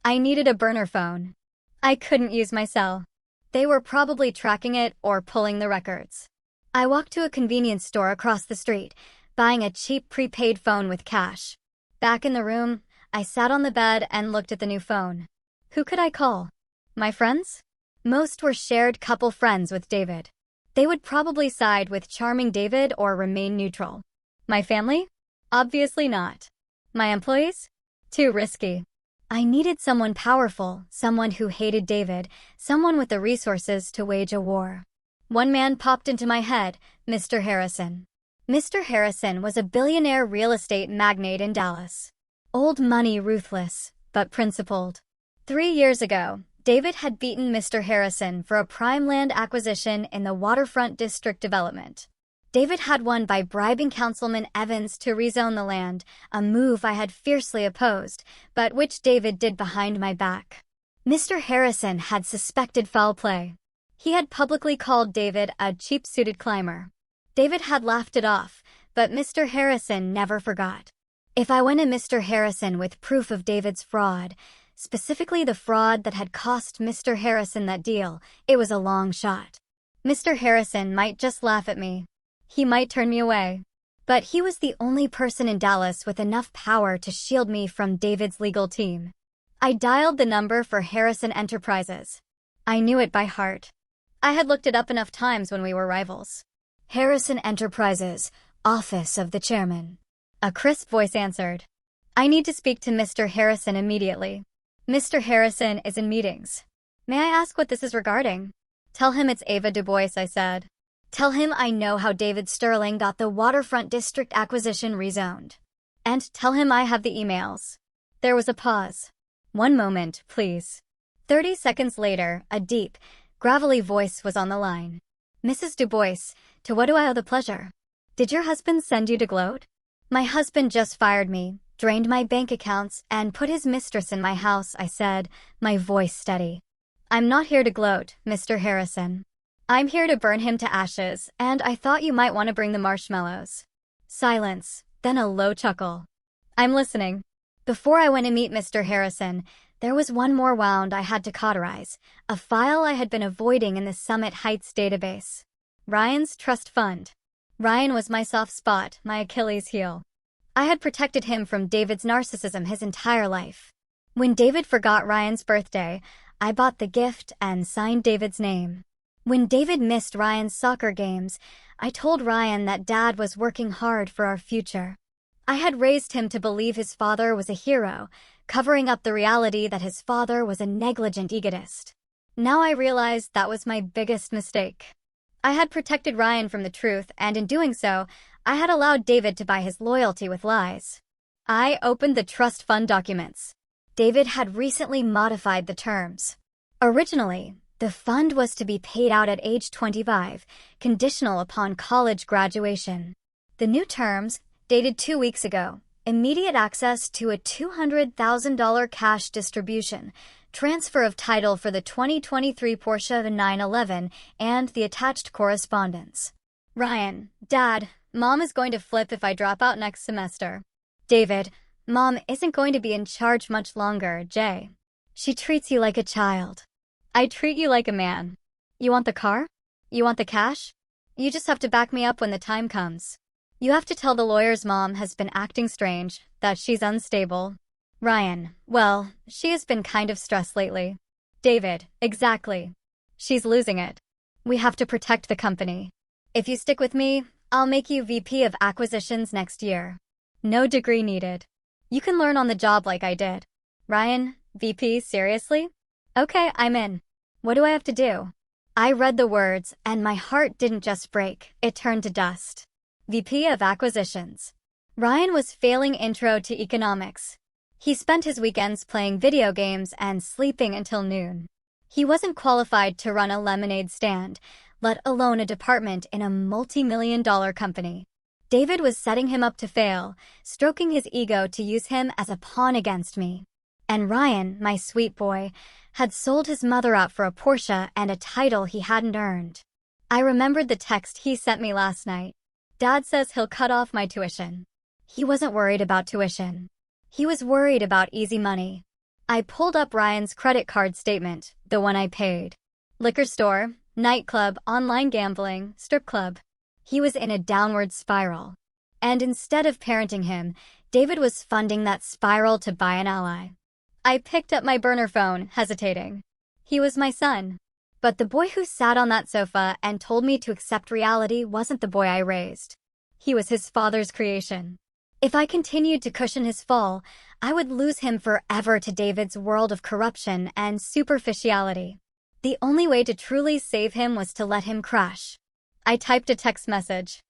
I needed a burner phone. I couldn't use my cell. They were probably tracking it or pulling the records. I walked to a convenience store across the street, buying a cheap prepaid phone with cash. Back in the room, I sat on the bed and looked at the new phone. Who could I call? My friends? Most were shared couple friends with David. They would probably side with charming David or remain neutral. My family? Obviously not. My employees? Too risky. I needed someone powerful, someone who hated David, someone with the resources to wage a war. One man popped into my head, Mr. Harrison. Mr. Harrison was a billionaire real estate magnate in Dallas. Old money ruthless, but principled. 3 years ago, David had beaten Mr. Harrison for a prime land acquisition in the waterfront district development. David had won by bribing Councilman Evans to rezone the land, a move I had fiercely opposed, but which David did behind my back. Mr. Harrison had suspected foul play. He had publicly called David a cheap-suited climber. David had laughed it off, but Mr. Harrison never forgot. If I went to Mr. Harrison with proof of David's fraud, specifically the fraud that had cost Mr. Harrison that deal, it was a long shot. Mr. Harrison might just laugh at me. He might turn me away. But he was the only person in Dallas with enough power to shield me from David's legal team. I dialed the number for Harrison Enterprises. I knew it by heart. I had looked it up enough times when we were rivals. Harrison Enterprises, Office of the Chairman. A crisp voice answered. I need to speak to Mr. Harrison immediately. Mr. Harrison is in meetings. May I ask what this is regarding? Tell him it's Ava Du Bois, I said. Tell him I know how David Sterling got the Waterfront District acquisition rezoned. And tell him I have the emails. There was a pause. 1 moment, please. 30 seconds later, a deep, gravelly voice was on the line. Mrs. Du Bois, to what do I owe the pleasure? Did your husband send you to gloat? My husband just fired me, drained my bank accounts, and put his mistress in my house, I said, my voice steady. I'm not here to gloat, Mr. Harrison. I'm here to burn him to ashes, and I thought you might want to bring the marshmallows. Silence, then a low chuckle. I'm listening. Before I went to meet Mr. Harrison, there was one more wound I had to cauterize, a file I had been avoiding in the Summit Heights database. Ryan's trust fund. Ryan was my soft spot, my Achilles heel. I had protected him from David's narcissism his entire life. When David forgot Ryan's birthday, I bought the gift and signed David's name. When David missed Ryan's soccer games, I told Ryan that Dad was working hard for our future. I had raised him to believe his father was a hero, covering up the reality that his father was a negligent egotist. Now I realized that was my biggest mistake. I had protected Ryan from the truth, and in doing so, I had allowed David to buy his loyalty with lies. I opened the trust fund documents. David had recently modified the terms. Originally, the fund was to be paid out at age 25, conditional upon college graduation. The new terms, dated 2 weeks ago, immediate access to a $200,000 cash distribution, transfer of title for the 2023 Porsche 911, and the attached correspondence. Ryan, Dad, Mom is going to flip if I drop out next semester. David, Mom isn't going to be in charge much longer, Jay. She treats you like a child. I treat you like a man. You want the car? You want the cash? You just have to back me up when the time comes. You have to tell the lawyer's mom has been acting strange, that she's unstable. Ryan, well, she has been kind of stressed lately. David, exactly. She's losing it. We have to protect the company. If you stick with me, I'll make you VP of Acquisitions next year. No degree needed. You can learn on the job like I did. Ryan, VP, seriously? Okay, I'm in. What do I have to do? I read the words, and my heart didn't just break, it turned to dust. VP of Acquisitions. Ryan was failing intro to economics. He spent his weekends playing video games and sleeping until noon. He wasn't qualified to run a lemonade stand, let alone a department in a multi-million-dollar company. David was setting him up to fail, stroking his ego to use him as a pawn against me. And Ryan, my sweet boy, had sold his mother out for a Porsche and a title he hadn't earned. I remembered the text he sent me last night. Dad says he'll cut off my tuition. He wasn't worried about tuition. He was worried about easy money. I pulled up Ryan's credit card statement, the one I paid. Liquor store, nightclub, online gambling, strip club. He was in a downward spiral. And instead of parenting him, David was funding that spiral to buy an ally. I picked up my burner phone, hesitating. He was my son. But the boy who sat on that sofa and told me to accept reality wasn't the boy I raised. He was his father's creation. If I continued to cushion his fall, I would lose him forever to David's world of corruption and superficiality. The only way to truly save him was to let him crash. I typed a text message.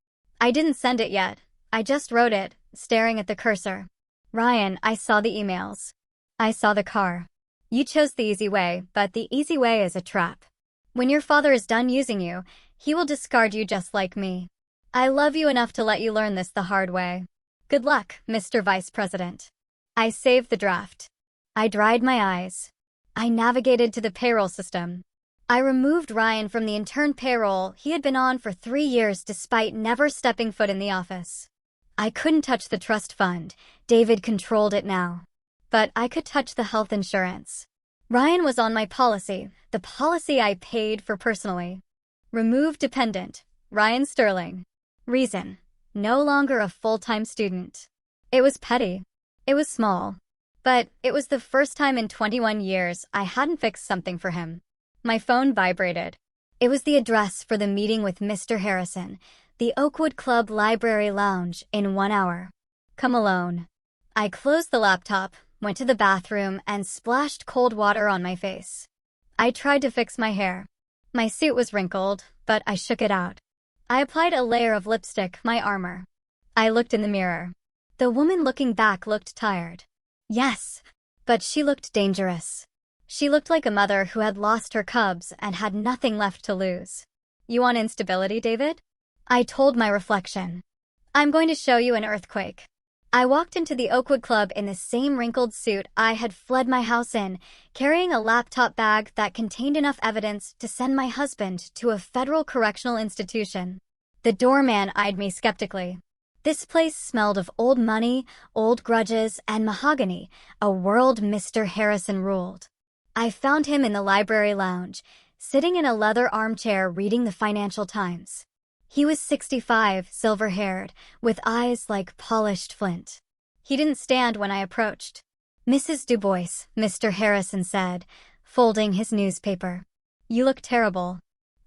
I didn't send it yet. I just wrote it, staring at the cursor. Ryan, I saw the emails. I saw the car. You chose the easy way, but the easy way is a trap. When your father is done using you, he will discard you just like me. I love you enough to let you learn this the hard way. Good luck, Mr. Vice President. I saved the draft. I dried my eyes. I navigated to the payroll system. I removed Ryan from the intern payroll he had been on for 3 years despite never stepping foot in the office. I couldn't touch the trust fund. David controlled it now. But I could touch the health insurance. Ryan was on my policy, the policy I paid for personally. Remove dependent, Ryan Sterling. Reason: no longer a full-time student. It was petty. It was small. But it was the first time in 21 years I hadn't fixed something for him. My phone vibrated. It was the address for the meeting with Mr. Harrison, the Oakwood Club Library Lounge, in 1 hour. Come alone. I closed the laptop, went to the bathroom, and splashed cold water on my face. I tried to fix my hair. My suit was wrinkled, but I shook it out. I applied a layer of lipstick, my armor. I looked in the mirror. The woman looking back looked tired. Yes, but she looked dangerous. She looked like a mother who had lost her cubs and had nothing left to lose. You want instability, David? I told my reflection. I'm going to show you an earthquake. I walked into the Oakwood Club in the same wrinkled suit I had fled my house in, carrying a laptop bag that contained enough evidence to send my husband to a federal correctional institution. The doorman eyed me skeptically. This place smelled of old money, old grudges, and mahogany, a world Mr. Harrison ruled. I found him in the library lounge, sitting in a leather armchair reading the Financial Times. He was 65, silver-haired, with eyes like polished flint. He didn't stand when I approached. "Mrs. Du Bois," Mr. Harrison said, folding his newspaper. "You look terrible."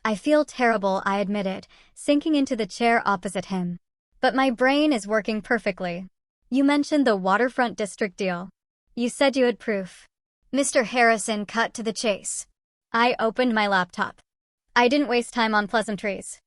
"I feel terrible," I admitted, sinking into the chair opposite him. "But my brain is working perfectly. You mentioned the waterfront district deal. You said you had proof." Mr. Harrison cut to the chase. I opened my laptop. I didn't waste time on pleasantries.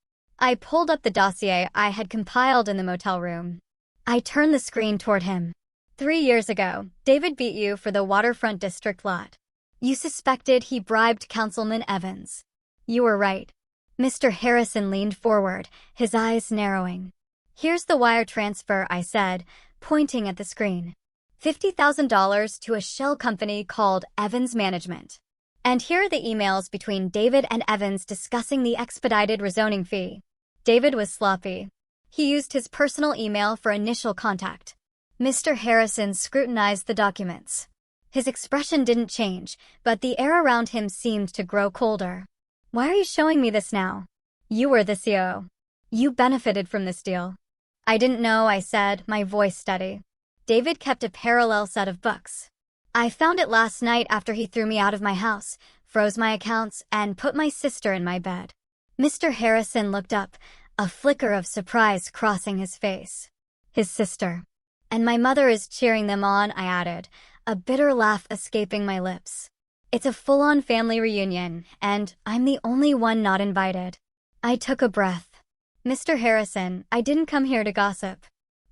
I pulled up the dossier I had compiled in the motel room. I turned the screen toward him. 3 years ago, David beat you for the waterfront district lot. You suspected he bribed Councilman Evans. You were right. Mr. Harrison leaned forward, his eyes narrowing. "Here's the wire transfer," I said, pointing at the screen. $50,000 to a shell company called Evans Management. And here are the emails between David and Evans discussing the expedited rezoning fee. David was sloppy. He used his personal email for initial contact. Mr. Harrison scrutinized the documents. His expression didn't change, but the air around him seemed to grow colder. "Why are you showing me this now? You were the CEO. You benefited from this deal." "I didn't know," I said, my voice steady. "David kept a parallel set of books. I found it last night after he threw me out of my house, froze my accounts, and put my sister in my bed." Mr. Harrison looked up, a flicker of surprise crossing his face. "His sister. And my mother is cheering them on," I added, a bitter laugh escaping my lips. "It's a full-on family reunion, and I'm the only one not invited." I took a breath. "Mr. Harrison, I didn't come here to gossip.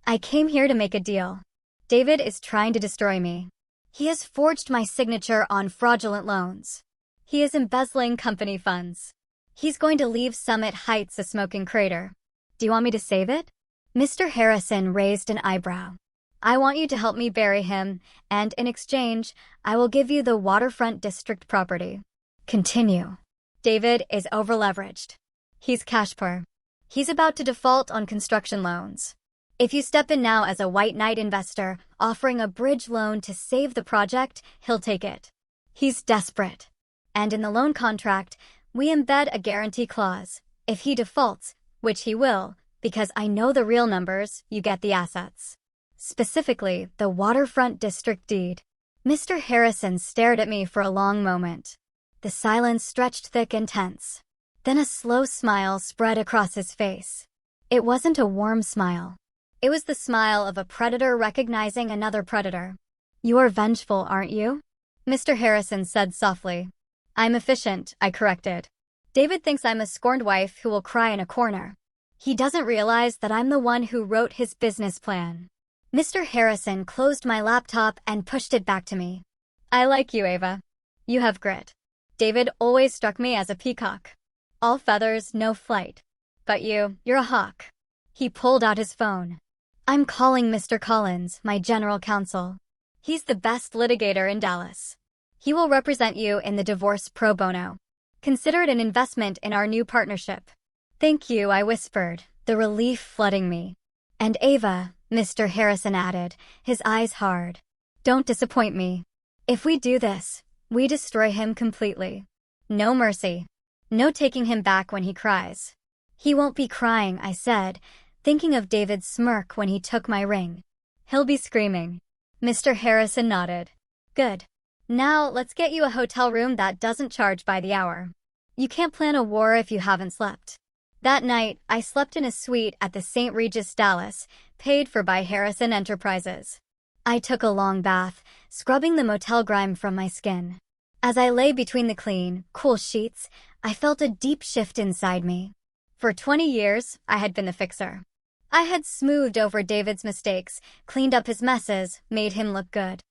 I came here to make a deal. David is trying to destroy me. He has forged my signature on fraudulent loans. He is embezzling company funds. He's going to leave Summit Heights a smoking crater. Do you want me to save it?" Mr. Harrison raised an eyebrow. "I want you to help me bury him, and in exchange, I will give you the waterfront district property." "Continue." "David is overleveraged. He's cash poor. He's about to default on construction loans. If you step in now as a white knight investor, offering a bridge loan to save the project, he'll take it. He's desperate. And in the loan contract, we embed a guarantee clause. If he defaults, which he will, because I know the real numbers, you get the assets. Specifically, the waterfront district deed." Mr. Harrison stared at me for a long moment. The silence stretched thick and tense. Then a slow smile spread across his face. It wasn't a warm smile. It was the smile of a predator recognizing another predator. "You're vengeful, aren't you?" Mr. Harrison said softly. "I'm efficient," I corrected. "David thinks I'm a scorned wife who will cry in a corner. He doesn't realize that I'm the one who wrote his business plan." Mr. Harrison closed my laptop and pushed it back to me. "I like you, Ava. You have grit. David always struck me as a peacock. All feathers, no flight. But you're a hawk." He pulled out his phone. "I'm calling Mr. Collins, my general counsel. He's the best litigator in Dallas. He will represent you in the divorce pro bono. Consider it an investment in our new partnership. Thank you, I whispered, the relief flooding me. And Ava, Mr. Harrison added, his eyes hard. Don't disappoint me. If we do this, we destroy him completely. No mercy. No taking him back when he cries. He won't be crying, I said, thinking of David's smirk when he took my ring. He'll be screaming. Mr. Harrison nodded. Good. Now, let's get you a hotel room that doesn't charge by the hour. You can't plan a war if you haven't slept. That night, I slept in a suite at the St. Regis Dallas, paid for by Harrison Enterprises. I took a long bath, scrubbing the motel grime from my skin. As I lay between the clean, cool sheets, I felt a deep shift inside me. For 20 years, I had been the fixer. I had smoothed over David's mistakes, cleaned up his messes, made him look good.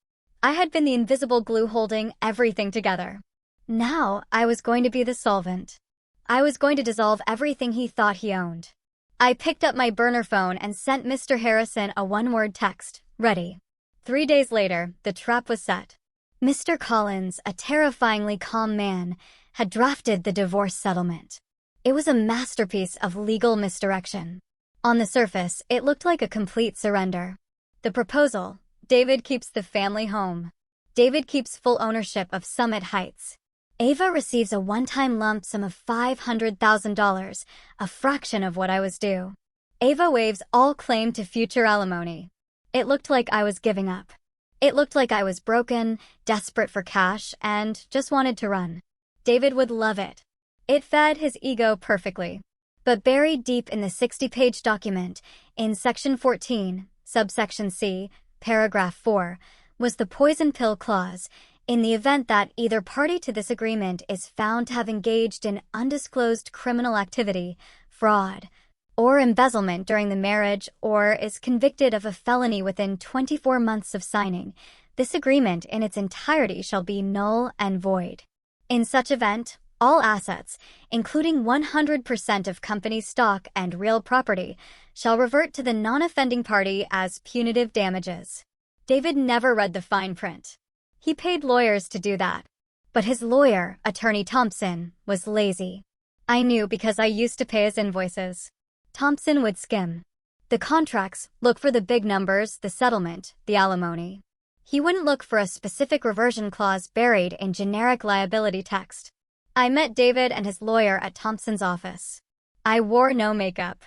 I had been the invisible glue holding everything together. Now, I was going to be the solvent. I was going to dissolve everything he thought he owned. I picked up my burner phone and sent Mr. Harrison a one-word text, ready. 3 days later, the trap was set. Mr. Collins, a terrifyingly calm man, had drafted the divorce settlement. It was a masterpiece of legal misdirection. On the surface, it looked like a complete surrender. The proposal: David keeps the family home. David keeps full ownership of Summit Heights. Ava receives a one-time lump sum of $500,000, a fraction of what I was due. Ava waives all claim to future alimony. It looked like I was giving up. It looked like I was broken, desperate for cash, and just wanted to run. David would love it. It fed his ego perfectly. But buried deep in the 60-page document, in Section 14, subsection C, paragraph 4, was the poison pill clause. In the event that either party to this agreement is found to have engaged in undisclosed criminal activity, fraud, or embezzlement during the marriage, or is convicted of a felony within 24 months of signing, this agreement in its entirety shall be null and void. In such event, all assets, including 100% of company stock and real property, shall revert to the non-offending party as punitive damages. David never read the fine print. He paid lawyers to do that. But his lawyer, Attorney Thompson, was lazy. I knew because I used to pay his invoices. Thompson would skim the contracts, look for the big numbers, the settlement, the alimony. He wouldn't look for a specific reversion clause buried in generic liability text. I met David and his lawyer at Thompson's office. I wore no makeup.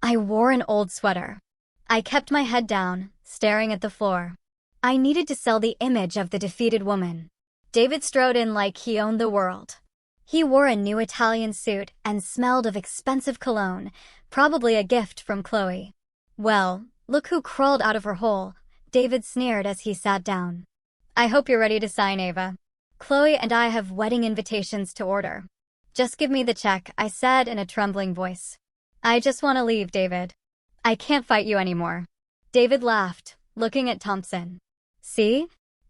I wore an old sweater. I kept my head down, staring at the floor. I needed to sell the image of the defeated woman. David strode in like he owned the world. He wore a new Italian suit and smelled of expensive cologne, probably a gift from Chloe. Well, look who crawled out of her hole, David sneered as he sat down. I hope you're ready to sign, Ava. Chloe and I have wedding invitations to order. Just give me the check, I said in a trembling voice. I just want to leave, David. I can't fight you anymore. David laughed, looking at Thompson. See?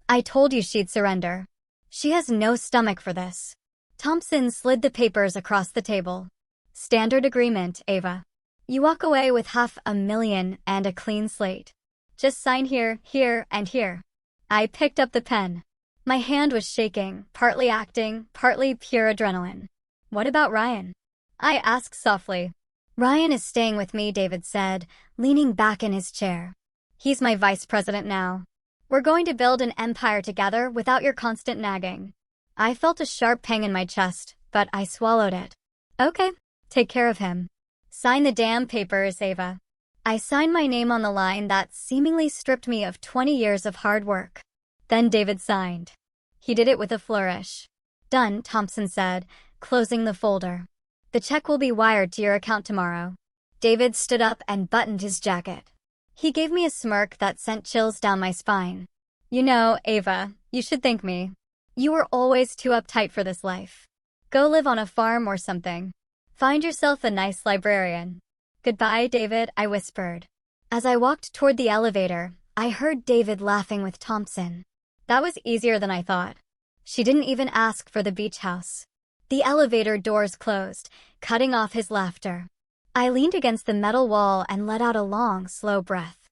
I told you she'd surrender. She has no stomach for this. Thompson slid the papers across the table. Standard agreement, Ava. You walk away with $500,000 and a clean slate. Just sign here, here, and here. I picked up the pen. My hand was shaking, partly acting, partly pure adrenaline. What about Ryan? I asked softly. Ryan is staying with me, David said, leaning back in his chair. He's my vice president now. We're going to build an empire together without your constant nagging. I felt a sharp pang in my chest, but I swallowed it. Okay, take care of him. Sign the damn papers, Ava. I signed my name on the line that seemingly stripped me of 20 years of hard work. Then David signed. He did it with a flourish. Done, Thompson said, closing the folder. The check will be wired to your account tomorrow. David stood up and buttoned his jacket. He gave me a smirk that sent chills down my spine. You know, Ava, you should thank me. You were always too uptight for this life. Go live on a farm or something. Find yourself a nice librarian. Goodbye, David, I whispered. As I walked toward the elevator, I heard David laughing with Thompson. That was easier than I thought. She didn't even ask for the beach house. The elevator doors closed, cutting off his laughter. I leaned against the metal wall and let out a long, slow breath.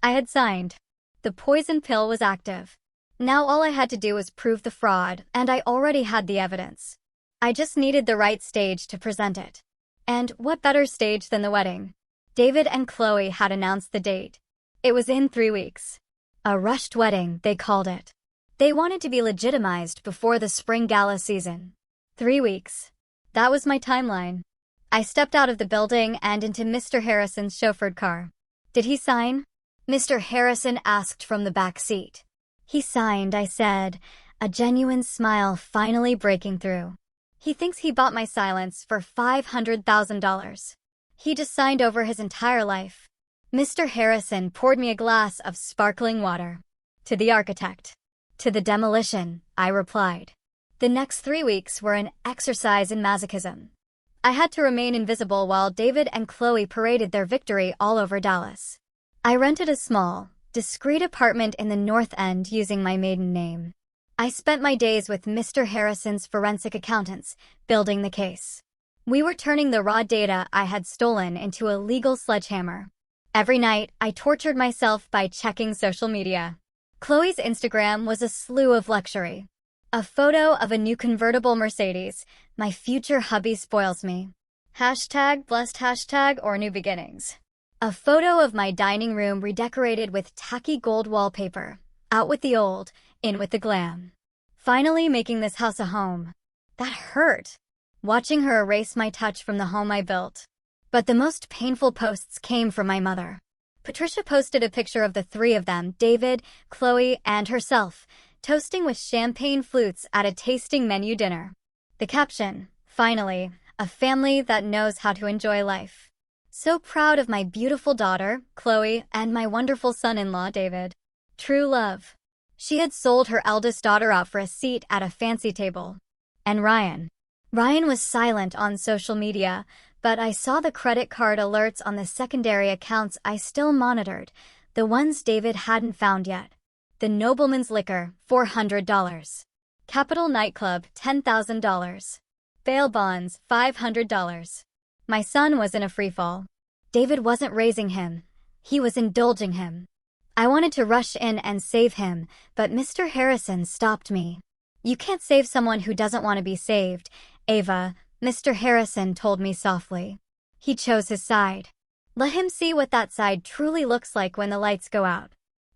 I had signed. The poison pill was active. Now all I had to do was prove the fraud, and I already had the evidence. I just needed the right stage to present it. And what better stage than the wedding? David and Chloe had announced the date. It was in 3 weeks. A rushed wedding, they called it. They wanted to be legitimized before the spring gala season. 3 weeks. That was my timeline. I stepped out of the building and into Mr. Harrison's chauffeured car. Did he sign? Mr. Harrison asked from the back seat. He signed, I said, a genuine smile finally breaking through. He thinks he bought my silence for $500,000. He just signed over his entire life. Mr. Harrison poured me a glass of sparkling water. To the architect. To the demolition, I replied. The next 3 weeks were an exercise in masochism. I had to remain invisible while David and Chloe paraded their victory all over Dallas. I rented a small, discreet apartment in the North End using my maiden name. I spent my days with Mr. Harrison's forensic accountants, building the case. We were turning the raw data I had stolen into a legal sledgehammer. Every night, I tortured myself by checking social media. Chloe's Instagram was a slew of luxury. A photo of a new convertible Mercedes. My future hubby spoils me. #blessed or new beginnings. A photo of my dining room redecorated with tacky gold wallpaper. Out with the old, in with the glam. Finally making this house a home. That hurt. Watching her erase my touch from the home I built. But the most painful posts came from my mother. Patricia posted a picture of the 3 of them, David, Chloe, and herself, toasting with champagne flutes at a tasting menu dinner. The caption, finally, a family that knows how to enjoy life. So proud of my beautiful daughter, Chloe, and my wonderful son-in-law, David. True love. She had sold her eldest daughter out for a seat at a fancy table. And Ryan. Ryan was silent on social media, but I saw the credit card alerts on the secondary accounts I still monitored, the ones David hadn't found yet. The Nobleman's Liquor, $400. Capitol Nightclub, $10,000. Bail bonds, $500. My son was in a freefall. David wasn't raising him. He was indulging him. I wanted to rush in and save him, but Mr. Harrison stopped me. You can't save someone who doesn't want to be saved, Ava, Mr. Harrison told me softly. He chose his side. Let him see what that side truly looks like when the lights go out.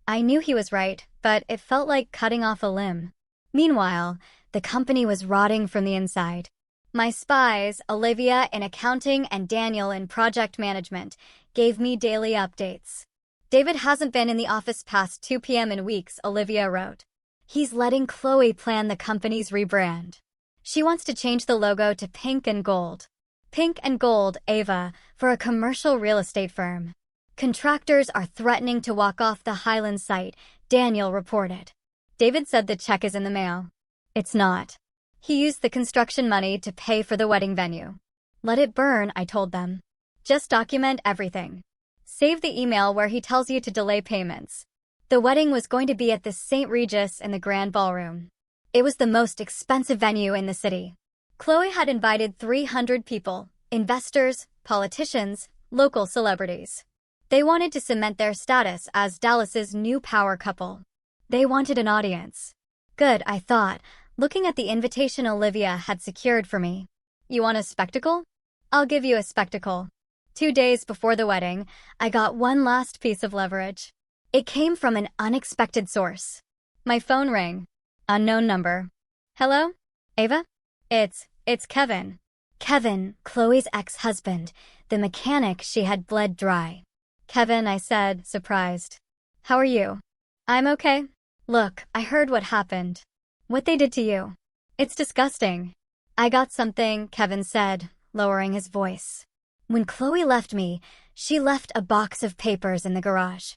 I knew he was right, but it felt like cutting off a limb. Meanwhile, the company was rotting from the inside. My spies, Olivia in accounting and Daniel in project management, gave me daily updates. David hasn't been in the office past 2 p.m. in weeks, Olivia wrote. He's letting Chloe plan the company's rebrand. She wants to change the logo to pink and gold. Pink and gold, Ava, for a commercial real estate firm. Contractors are threatening to walk off the Highland site, Daniel reported. David said the check is in the mail. It's not. He used the construction money to pay for the wedding venue. Let it burn, I told them. Just document everything. Save the email where he tells you to delay payments. The wedding was going to be at the St. Regis in the Grand Ballroom. It was the most expensive venue in the city. Chloe had invited 300 people, investors, politicians, local celebrities. They wanted to cement their status as Dallas's new power couple. They wanted an audience. Good, I thought, looking at the invitation Olivia had secured for me. You want a spectacle? I'll give you a spectacle. 2 days before the wedding, I got one last piece of leverage. It came from an unexpected source. My phone rang. Unknown number. Hello? Ava? It's Kevin. Kevin, Chloe's ex-husband, the mechanic she had bled dry. Kevin, I said, surprised. How are you? I'm okay. Look, I heard what happened. What they did to you. It's disgusting. I got something, Kevin said, lowering his voice. When Chloe left me, she left a box of papers in the garage.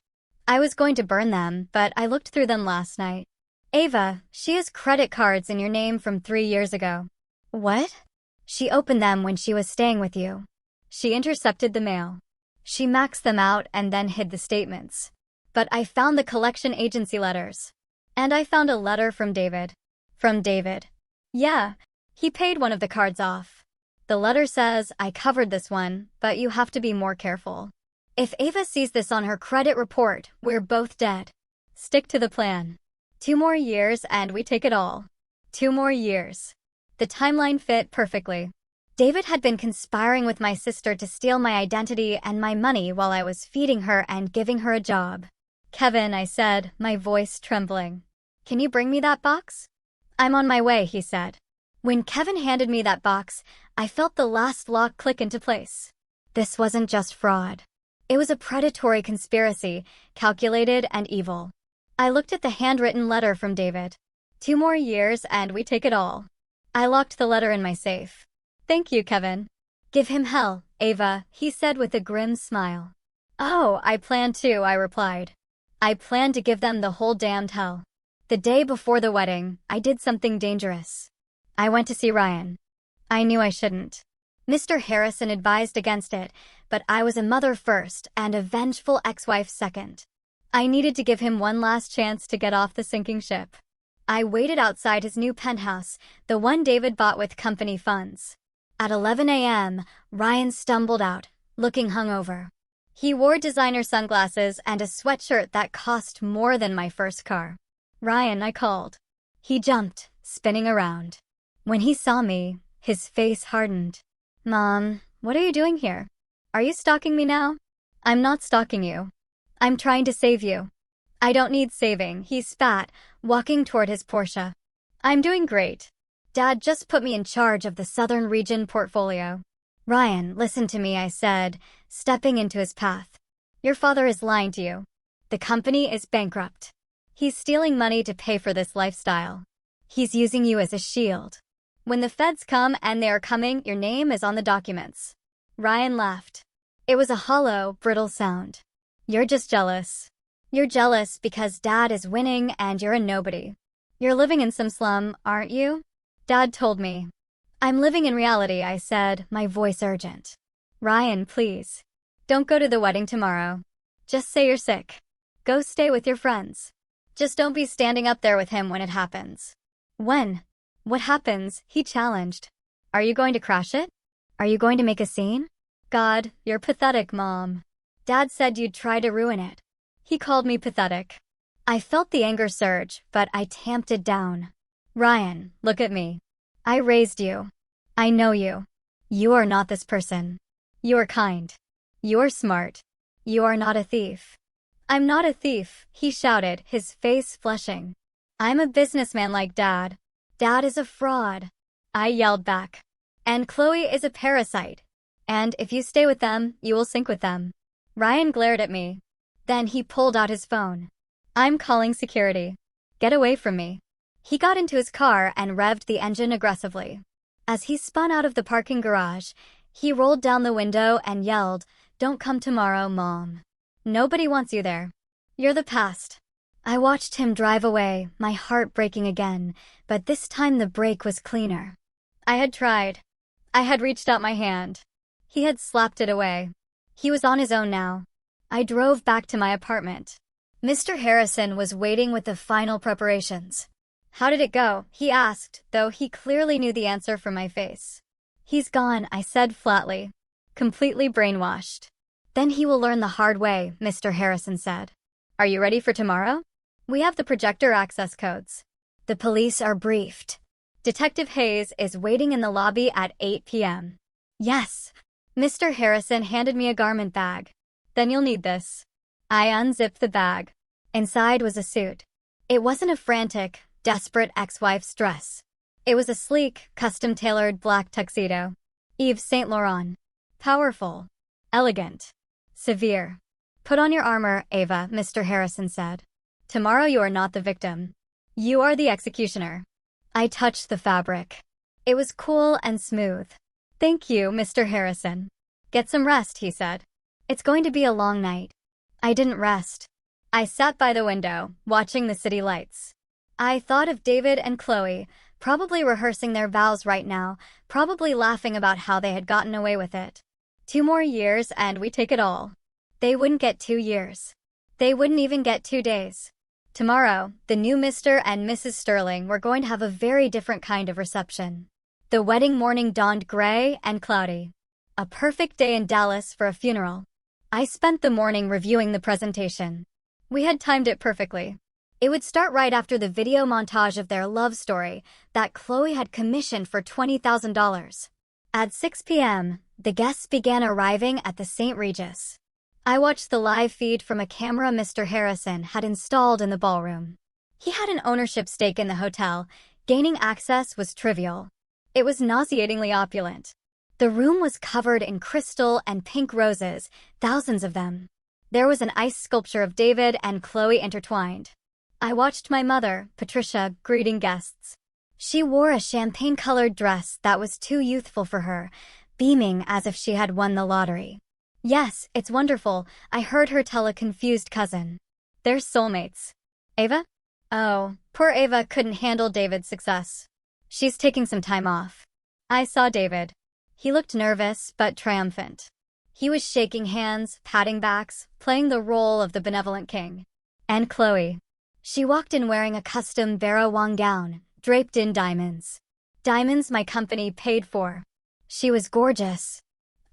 I was going to burn them, but I looked through them last night. Ava, she has credit cards in your name from 3 years ago. What? She opened them when she was staying with you. She intercepted the mail. She maxed them out and then hid the statements. But I found the collection agency letters. And I found a letter from David. From David. Yeah, he paid one of the cards off. The letter says, I covered this one, but you have to be more careful. If Ava sees this on her credit report, we're both dead. Stick to the plan. 2 more years and we take it all. 2 more years. The timeline fit perfectly. David had been conspiring with my sister to steal my identity and my money while I was feeding her and giving her a job. Kevin, I said, my voice trembling. Can you bring me that box? I'm on my way, he said. When Kevin handed me that box, I felt the last lock click into place. This wasn't just fraud. It was a predatory conspiracy, calculated and evil. I looked at the handwritten letter from David. 2 more years and we take it all. I locked the letter in my safe. Thank you, Kevin. Give him hell, Ava, he said with a grim smile. Oh, I plan to, I replied. I plan to give them the whole damned hell. The day before the wedding, I did something dangerous. I went to see Ryan. I knew I shouldn't. Mr. Harrison advised against it, but I was a mother first and a vengeful ex-wife second. I needed to give him one last chance to get off the sinking ship. I waited outside his new penthouse, the one David bought with company funds. At 11 a.m., Ryan stumbled out, looking hungover. He wore designer sunglasses and a sweatshirt that cost more than my first car. Ryan, I called. He jumped, spinning around. When he saw me, his face hardened. Mom, what are you doing here? Are you stalking me now? I'm not stalking you. I'm trying to save you. I don't need saving, he spat, walking toward his Porsche. I'm doing great. Dad just put me in charge of the Southern Region portfolio. Ryan, listen to me, I said, stepping into his path. Your father is lying to you. The company is bankrupt. He's stealing money to pay for this lifestyle. He's using you as a shield. When the feds come, and they are coming, your name is on the documents. Ryan laughed. It was a hollow, brittle sound. You're just jealous. You're jealous because Dad is winning and you're a nobody. You're living in some slum, aren't you? Dad told me. I'm living in reality, I said, my voice urgent. Ryan, please. Don't go to the wedding tomorrow. Just say you're sick. Go stay with your friends. Just don't be standing up there with him when it happens. When? What happens? He challenged. Are you going to crash it? Are you going to make a scene? God, you're pathetic, Mom. Dad said you'd try to ruin it. He called me pathetic. I felt the anger surge, but I tamped it down. Ryan, look at me. I raised you. I know you. You are not this person. You are kind. You are smart. You are not a thief. I'm not a thief, he shouted, his face flushing. I'm a businessman like Dad. Dad is a fraud. I yelled back. And Chloe is a parasite. And if you stay with them, you will sink with them. Ryan glared at me. Then he pulled out his phone. I'm calling security. Get away from me. He got into his car and revved the engine aggressively. As he spun out of the parking garage, he rolled down the window and yelled, Don't come tomorrow, Mom. Nobody wants you there. You're the past. I watched him drive away, my heart breaking again, but this time the brake was cleaner. I had tried. I had reached out my hand. He had slapped it away. He was on his own now. I drove back to my apartment. Mr. Harrison was waiting with the final preparations. How did it go? He asked, though he clearly knew the answer from my face. He's gone, I said flatly. Completely brainwashed. Then he will learn the hard way, Mr. Harrison said. Are you ready for tomorrow? We have the projector access codes. The police are briefed. Detective Hayes is waiting in the lobby at 8 p.m. Yes. Mr. Harrison handed me a garment bag. Then you'll need this. I unzipped the bag. Inside was a suit. It wasn't a frantic, desperate ex-wife's dress. It was a sleek, custom-tailored black tuxedo. Yves Saint Laurent. Powerful. Elegant. Severe. Put on your armor, Ava, Mr. Harrison said. Tomorrow you are not the victim. You are the executioner. I touched the fabric. It was cool and smooth. Thank you, Mr. Harrison. Get some rest, he said. It's going to be a long night. I didn't rest. I sat by the window, watching the city lights. I thought of David and Chloe, probably rehearsing their vows right now, probably laughing about how they had gotten away with it. 2 more years and we take it all. They wouldn't get 2 years. They wouldn't even get 2 days. Tomorrow, the new Mr. and Mrs. Sterling were going to have a very different kind of reception. The wedding morning dawned gray and cloudy. A perfect day in Dallas for a funeral. I spent the morning reviewing the presentation. We had timed it perfectly. It would start right after the video montage of their love story that Chloe had commissioned for $20,000. At 6 p.m., the guests began arriving at the St. Regis. I watched the live feed from a camera Mr. Harrison had installed in the ballroom. He had an ownership stake in the hotel. Gaining access was trivial. It was nauseatingly opulent. The room was covered in crystal and pink roses, thousands of them. There was an ice sculpture of David and Chloe intertwined. I watched my mother, Patricia, greeting guests. She wore a champagne-colored dress that was too youthful for her, beaming as if she had won the lottery. "Yes, it's wonderful," I heard her tell a confused cousin. "They're soulmates." "Ava?" "Oh, poor Ava couldn't handle David's success. She's taking some time off." I saw David. He looked nervous but triumphant. He was shaking hands, patting backs, playing the role of the benevolent king. And Chloe. She walked in wearing a custom Vera Wang gown, draped in diamonds. Diamonds my company paid for. She was gorgeous.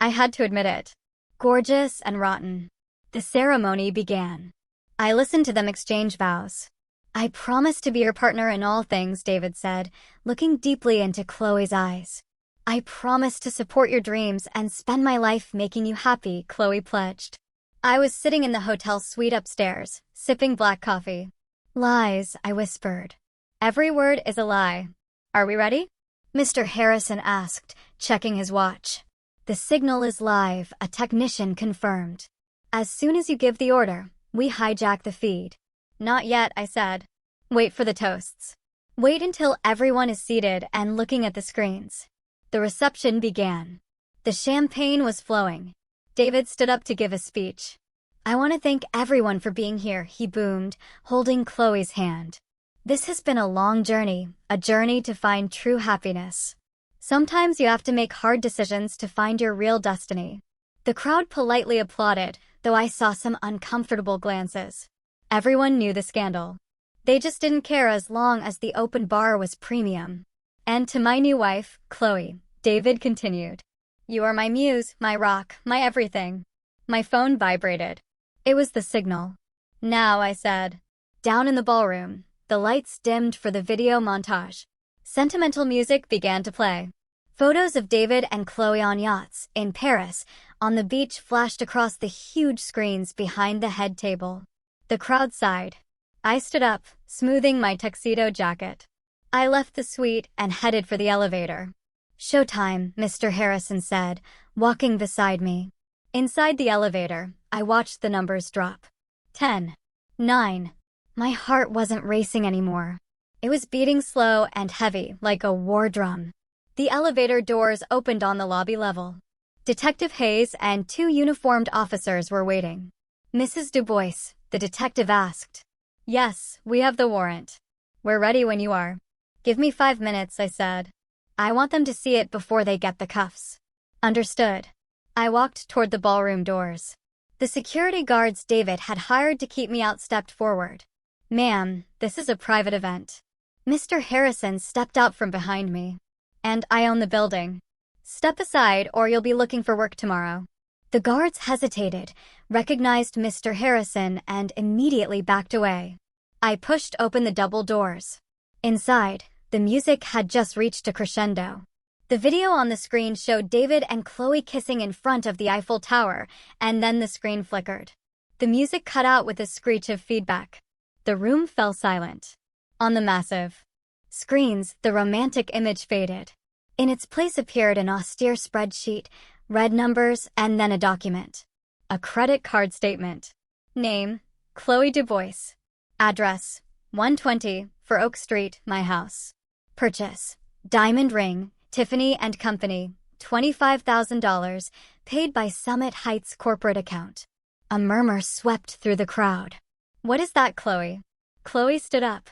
I had to admit it. Gorgeous and rotten. The ceremony began. I listened to them exchange vows. "I promise to be your partner in all things," David said, looking deeply into Chloe's eyes. "I promise to support your dreams and spend my life making you happy," Chloe pledged. I was sitting in the hotel suite upstairs, sipping black coffee. "Lies," I whispered. "Every word is a lie. Are we ready?" Mr. Harrison asked, checking his watch. "The signal is live," a technician confirmed. "As soon as you give the order, we hijack the feed." "Not yet," I said. "Wait for the toasts. Wait until everyone is seated and looking at the screens." The reception began. The champagne was flowing. David stood up to give a speech. "I want to thank everyone for being here," he boomed, holding Chloe's hand. "This has been a long journey, a journey to find true happiness. Sometimes you have to make hard decisions to find your real destiny." The crowd politely applauded, though I saw some uncomfortable glances. Everyone knew the scandal. They just didn't care as long as the open bar was premium. "And to my new wife, Chloe," David continued. "You are my muse, my rock, my everything." My phone vibrated. It was the signal. "Now," I said. Down in the ballroom, the lights dimmed for the video montage. Sentimental music began to play. Photos of David and Chloe on yachts, in Paris, on the beach flashed across the huge screens behind the head table. The crowd sighed. I stood up, smoothing my tuxedo jacket. I left the suite and headed for the elevator. "Showtime," Mr. Harrison said, walking beside me. Inside the elevator, I watched the numbers drop. 10. 9. My heart wasn't racing anymore. It was beating slow and heavy, like a war drum. The elevator doors opened on the lobby level. Detective Hayes and 2 uniformed officers were waiting. "Mrs. Du Bois," the detective asked. "Yes, we have the warrant." "We're ready when you are." "Give me 5 minutes," I said. "I want them to see it before they get the cuffs." "Understood." I walked toward the ballroom doors. The security guards David had hired to keep me out stepped forward. "Ma'am, this is a private event." Mr. Harrison stepped out from behind me. "And I own the building. Step aside or you'll be looking for work tomorrow." The guards hesitated, recognized Mr. Harrison, and immediately backed away. I pushed open the double doors. Inside, the music had just reached a crescendo. The video on the screen showed David and Chloe kissing in front of the Eiffel Tower, and then the screen flickered. The music cut out with a screech of feedback. The room fell silent. On the massive screens, the romantic image faded. In its place appeared an austere spreadsheet, red numbers, and then a document. A credit card statement. Name, Chloe Du Bois. Address, 120 for Oak Street, my house. Purchase, diamond ring, Tiffany & Company, $25,000, paid by Summit Heights corporate account. A murmur swept through the crowd. "What is that, Chloe?" Chloe stood up.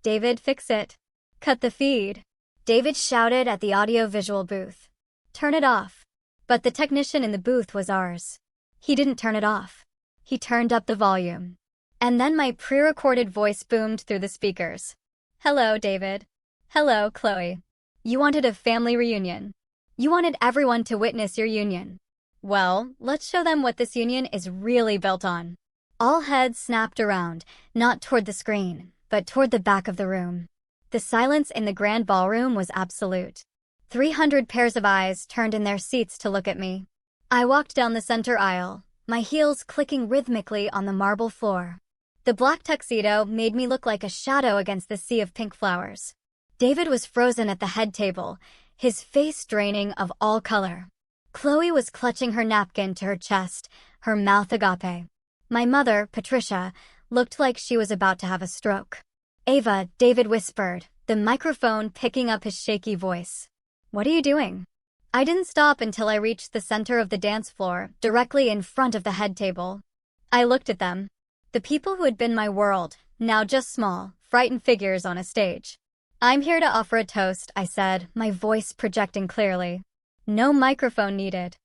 "David, fix it. Cut the feed." David shouted at the audio-visual booth. "Turn it off." But the technician in the booth was ours. He didn't turn it off. He turned up the volume. And then my pre-recorded voice boomed through the speakers. "Hello, David. Hello, Chloe. You wanted a family reunion. You wanted everyone to witness your union. Well, let's show them what this union is really built on." All heads snapped around, not toward the screen, but toward the back of the room. The silence in the grand ballroom was absolute. 300 pairs of eyes turned in their seats to look at me. I walked down the center aisle, my heels clicking rhythmically on the marble floor. The black tuxedo made me look like a shadow against the sea of pink flowers. David was frozen at the head table, his face draining of all color. Chloe was clutching her napkin to her chest, her mouth agape. My mother, Patricia, looked like she was about to have a stroke. "Ava," David whispered, the microphone picking up his shaky voice. "What are you doing?" I didn't stop until I reached the center of the dance floor, directly in front of the head table. I looked at them. The people who had been my world, now just small, frightened figures on a stage. "I'm here to offer a toast," I said, my voice projecting clearly. No microphone needed.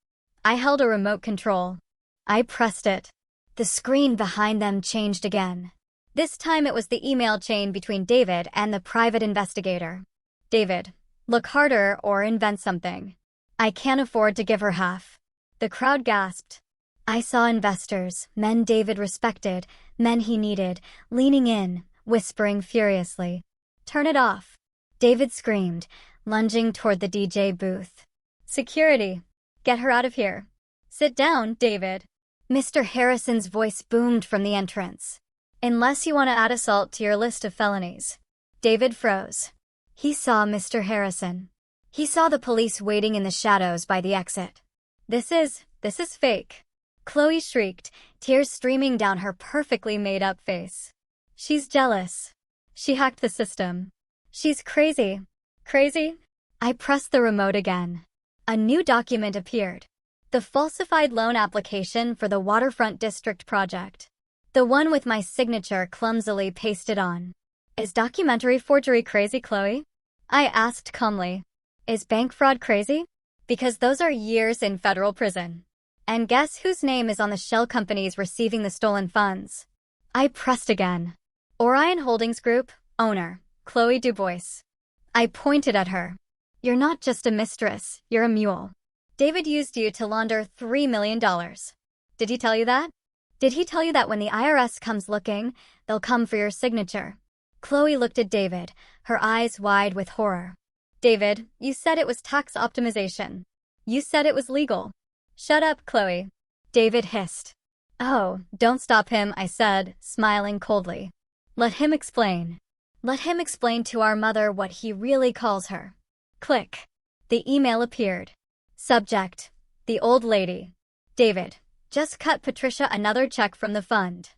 I held a remote control. I pressed it. The screen behind them changed again. This time it was the email chain between David and the private investigator. "David, look harder or invent something. I can't afford to give her half." The crowd gasped. I saw investors, men David respected, men he needed, leaning in, whispering furiously. "Turn it off." David screamed, lunging toward the DJ booth. "Security! Get her out of here." "Sit down, David." Mr. Harrison's voice boomed from the entrance. "Unless you want to add assault to your list of felonies." David froze. He saw Mr. Harrison. He saw the police waiting in the shadows by the exit. This is fake." Chloe shrieked, tears streaming down her perfectly made-up face. "She's jealous. She hacked the system. She's crazy." "Crazy?" I pressed the remote again. A new document appeared. The falsified loan application for the Waterfront District project. The one with my signature clumsily pasted on. "Is documentary forgery crazy, Chloe?" I asked calmly. "Is bank fraud crazy? Because those are years in federal prison. And guess whose name is on the shell companies receiving the stolen funds?" I pressed again. "Orion Holdings Group, owner, Chloe Dubois." I pointed at her. "You're not just a mistress, you're a mule. David used you to launder $3 million. Did he tell you that? Did he tell you that when the IRS comes looking, they'll come for your signature?" Chloe looked at David, her eyes wide with horror. "David, you said it was tax optimization. You said it was legal." "Shut up, Chloe," David hissed. "Oh, don't stop him," I said, smiling coldly. "Let him explain. Let him explain to our mother what he really calls her." Click. The email appeared. Subject: The Old Lady. "David, just cut Patricia another check from the fund.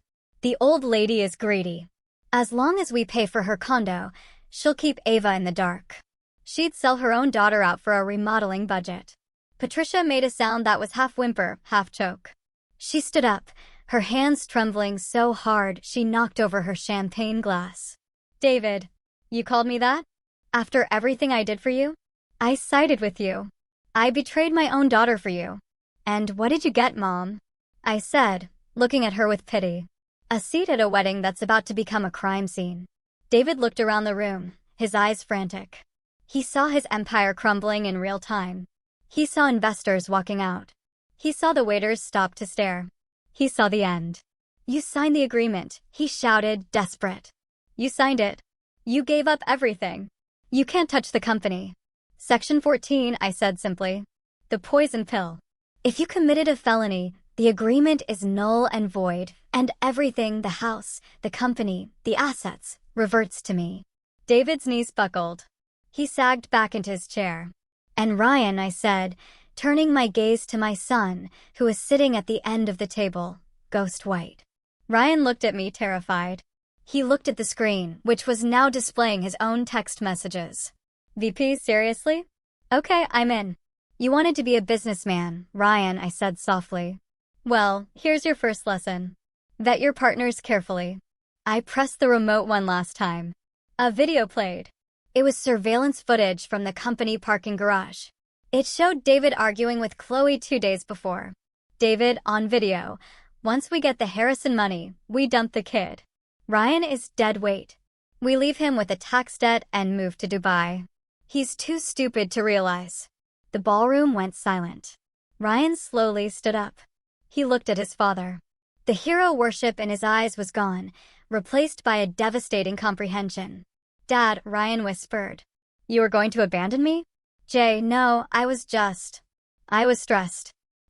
The old lady is greedy. As long as we pay for her condo, she'll keep Ava in the dark. She'd sell her own daughter out for a remodeling budget." Patricia made a sound that was half whimper, half choke. She stood up, her hands trembling so hard she knocked over her champagne glass. "David, you called me that? After everything I did for you? I sided with you. I betrayed my own daughter for you. And what did you get, Mom?" I said, looking at her with pity. "A seat at a wedding that's about to become a crime scene." David looked around the room, his eyes frantic. He saw his empire crumbling in real time. He saw investors walking out. He saw the waiters stop to stare. He saw the end. "You signed the agreement," he shouted, desperate. "You signed it. You gave up everything. You can't touch the company." "Section 14, I said simply. "The poison pill. If you committed a felony, the agreement is null and void, and everything, the house, the company, the assets, reverts to me." David's knees buckled. He sagged back into his chair. "And Ryan," I said, turning my gaze to my son, who was sitting at the end of the table, ghost white. Ryan looked at me terrified. He looked at the screen, which was now displaying his own text messages. "VP, seriously? Okay, I'm in." "You wanted to be a businessman, Ryan," I said softly. "Well, here's your first lesson. Vet your partners carefully." I pressed the remote one last time. A video played. It was surveillance footage from the company parking garage. It showed David arguing with Chloe 2 days before. David, on video, "Once we get the Harrison money, we dump the kid. Ryan is dead weight. We leave him with a tax debt and move to Dubai. He's too stupid to realize." The ballroom went silent. Ryan slowly stood up. He looked at his father. The hero worship in his eyes was gone, replaced by a devastating comprehension. Dad, Ryan whispered. You were going to abandon me? Jay, no, I was stressed.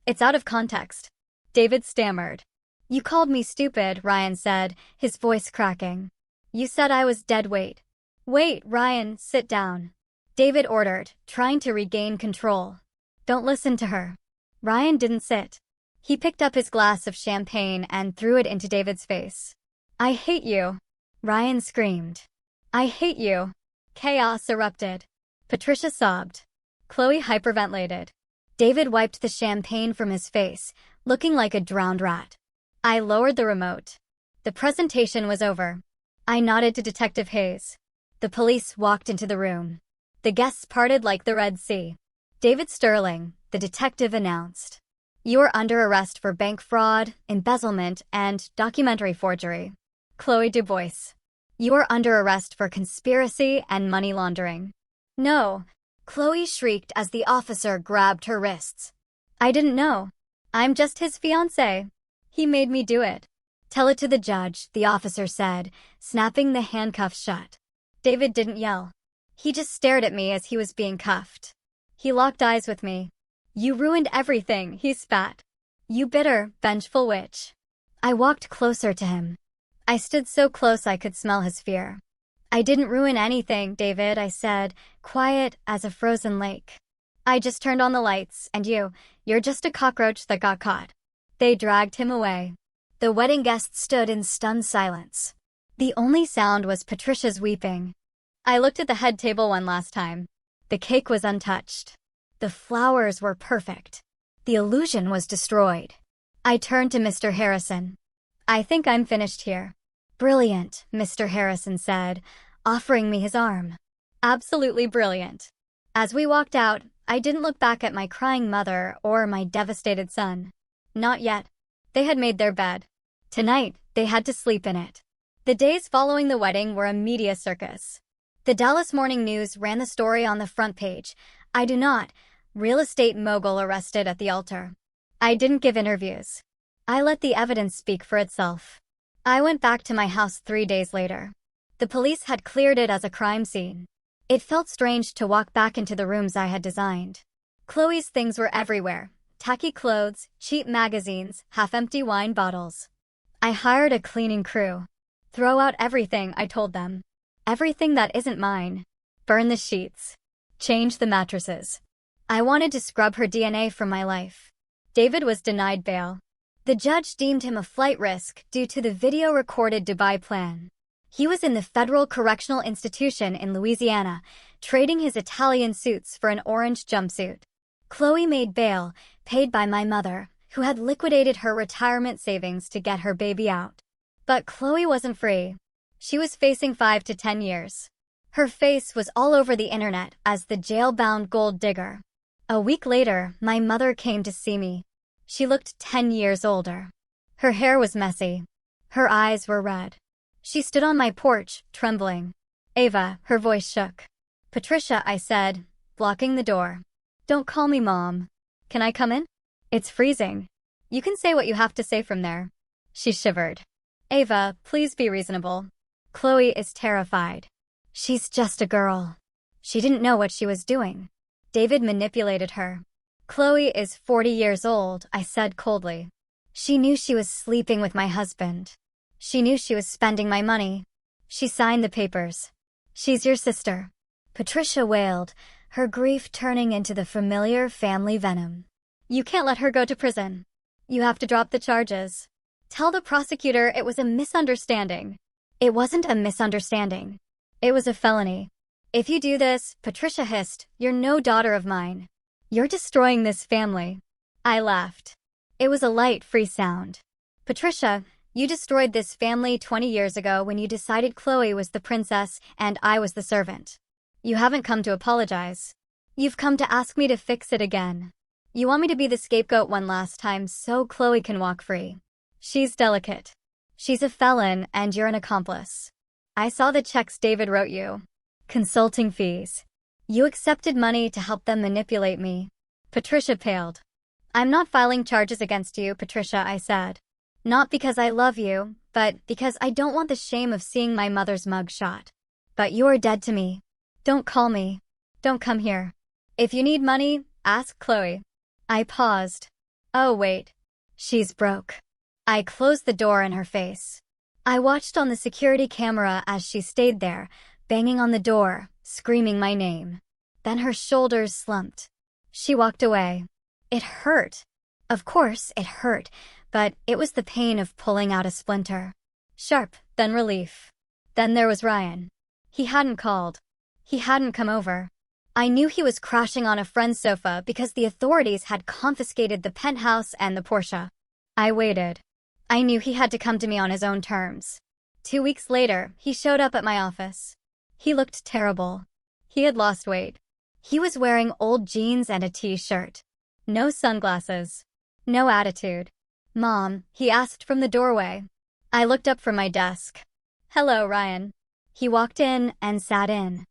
It's out of context. David stammered. You called me stupid, Ryan said, his voice cracking. You said I was dead weight. Wait, Ryan, sit down. David ordered, trying to regain control. Don't listen to her. Ryan didn't sit. He picked up his glass of champagne and threw it into David's face. I hate you. Ryan screamed. I hate you. Chaos erupted. Patricia sobbed. Chloe hyperventilated. David wiped the champagne from his face, looking like a drowned rat. I lowered the remote. The presentation was over. I nodded to Detective Hayes. The police walked into the room. The guests parted like the Red Sea. David Sterling, the detective, announced. You are under arrest for bank fraud, embezzlement, and documentary forgery. Chloe Dubois. You are under arrest for conspiracy and money laundering. No. Chloe shrieked as the officer grabbed her wrists. I didn't know. I'm just his fiancé. He made me do it. Tell it to the judge, the officer said, snapping the handcuffs shut. David didn't yell. He just stared at me as he was being cuffed. He locked eyes with me. You ruined everything, he spat. You bitter, vengeful witch. I walked closer to him. I stood so close I could smell his fear. I didn't ruin anything, David, I said, quiet as a frozen lake. I just turned on the lights, and you're just a cockroach that got caught. They dragged him away. The wedding guests stood in stunned silence. The only sound was Patricia's weeping. I looked at the head table one last time. The cake was untouched. The flowers were perfect. The illusion was destroyed. I turned to Mr. Harrison. I think I'm finished here. Brilliant, Mr. Harrison said, offering me his arm. Absolutely brilliant. As we walked out, I didn't look back at my crying mother or my devastated son. Not yet. They had made their bed. Tonight, they had to sleep in it. The days following the wedding were a media circus. The Dallas Morning News ran the story on the front page. I do not. Real estate mogul arrested at the altar. I didn't give interviews. I let the evidence speak for itself. I went back to my house 3 days later. The police had cleared it as a crime scene. It felt strange to walk back into the rooms I had designed. Chloe's things were everywhere. Tacky clothes, cheap magazines, half-empty wine bottles. I hired a cleaning crew. Throw out everything, I told them. Everything that isn't mine. Burn the sheets. Change the mattresses. I wanted to scrub her DNA from my life. David was denied bail. The judge deemed him a flight risk due to the video-recorded Dubai plan. He was in the Federal Correctional Institution in Louisiana, trading his Italian suits for an orange jumpsuit. Chloe made bail, paid by my mother, who had liquidated her retirement savings to get her baby out. But Chloe wasn't free. She was facing 5 to 10 years. Her face was all over the internet as the jail-bound gold digger. A week later, my mother came to see me. She looked 10 years older. Her hair was messy. Her eyes were red. She stood on my porch, trembling. Ava, her voice shook. Patricia, I said, blocking the door. Don't call me Mom. Can I come in? It's freezing. You can say what you have to say from there. She shivered. Ava, please be reasonable. Chloe is terrified. She's just a girl. She didn't know what she was doing. David manipulated her. Chloe is 40 years old, I said coldly. She knew she was sleeping with my husband. She knew she was spending my money. She signed the papers. She's your sister. Patricia wailed, her grief turning into the familiar family venom. You can't let her go to prison. You have to drop the charges. Tell the prosecutor it was a misunderstanding. It wasn't a misunderstanding. It was a felony. If you do this, Patricia hissed, you're no daughter of mine. You're destroying this family. I laughed. It was a light, free sound. Patricia, you destroyed this family 20 years ago when you decided Chloe was the princess and I was the servant. You haven't come to apologize. You've come to ask me to fix it again. You want me to be the scapegoat one last time so Chloe can walk free. She's delicate. She's a felon and you're an accomplice. I saw the checks David wrote you. Consulting fees. You accepted money to help them manipulate me. Patricia paled. I'm not filing charges against you, Patricia, I said. Not because I love you, but because I don't want the shame of seeing my mother's mugshot. But you're dead to me. Don't call me. Don't come here. If you need money, ask Chloe. I paused. Oh wait. She's broke. I closed the door in her face. I watched on the security camera as she stayed there, banging on the door, screaming my name. Then her shoulders slumped. She walked away. It hurt. Of course, it hurt, but it was the pain of pulling out a splinter. Sharp, then relief. Then there was Ryan. He hadn't called. He hadn't come over. I knew he was crashing on a friend's sofa because the authorities had confiscated the penthouse and the Porsche. I waited. I knew he had to come to me on his own terms. 2 weeks later, he showed up at my office. He looked terrible. He had lost weight. He was wearing old jeans and a t-shirt. No sunglasses. No attitude. Mom, he asked from the doorway. I looked up from my desk. Hello, Ryan. He walked in and sat in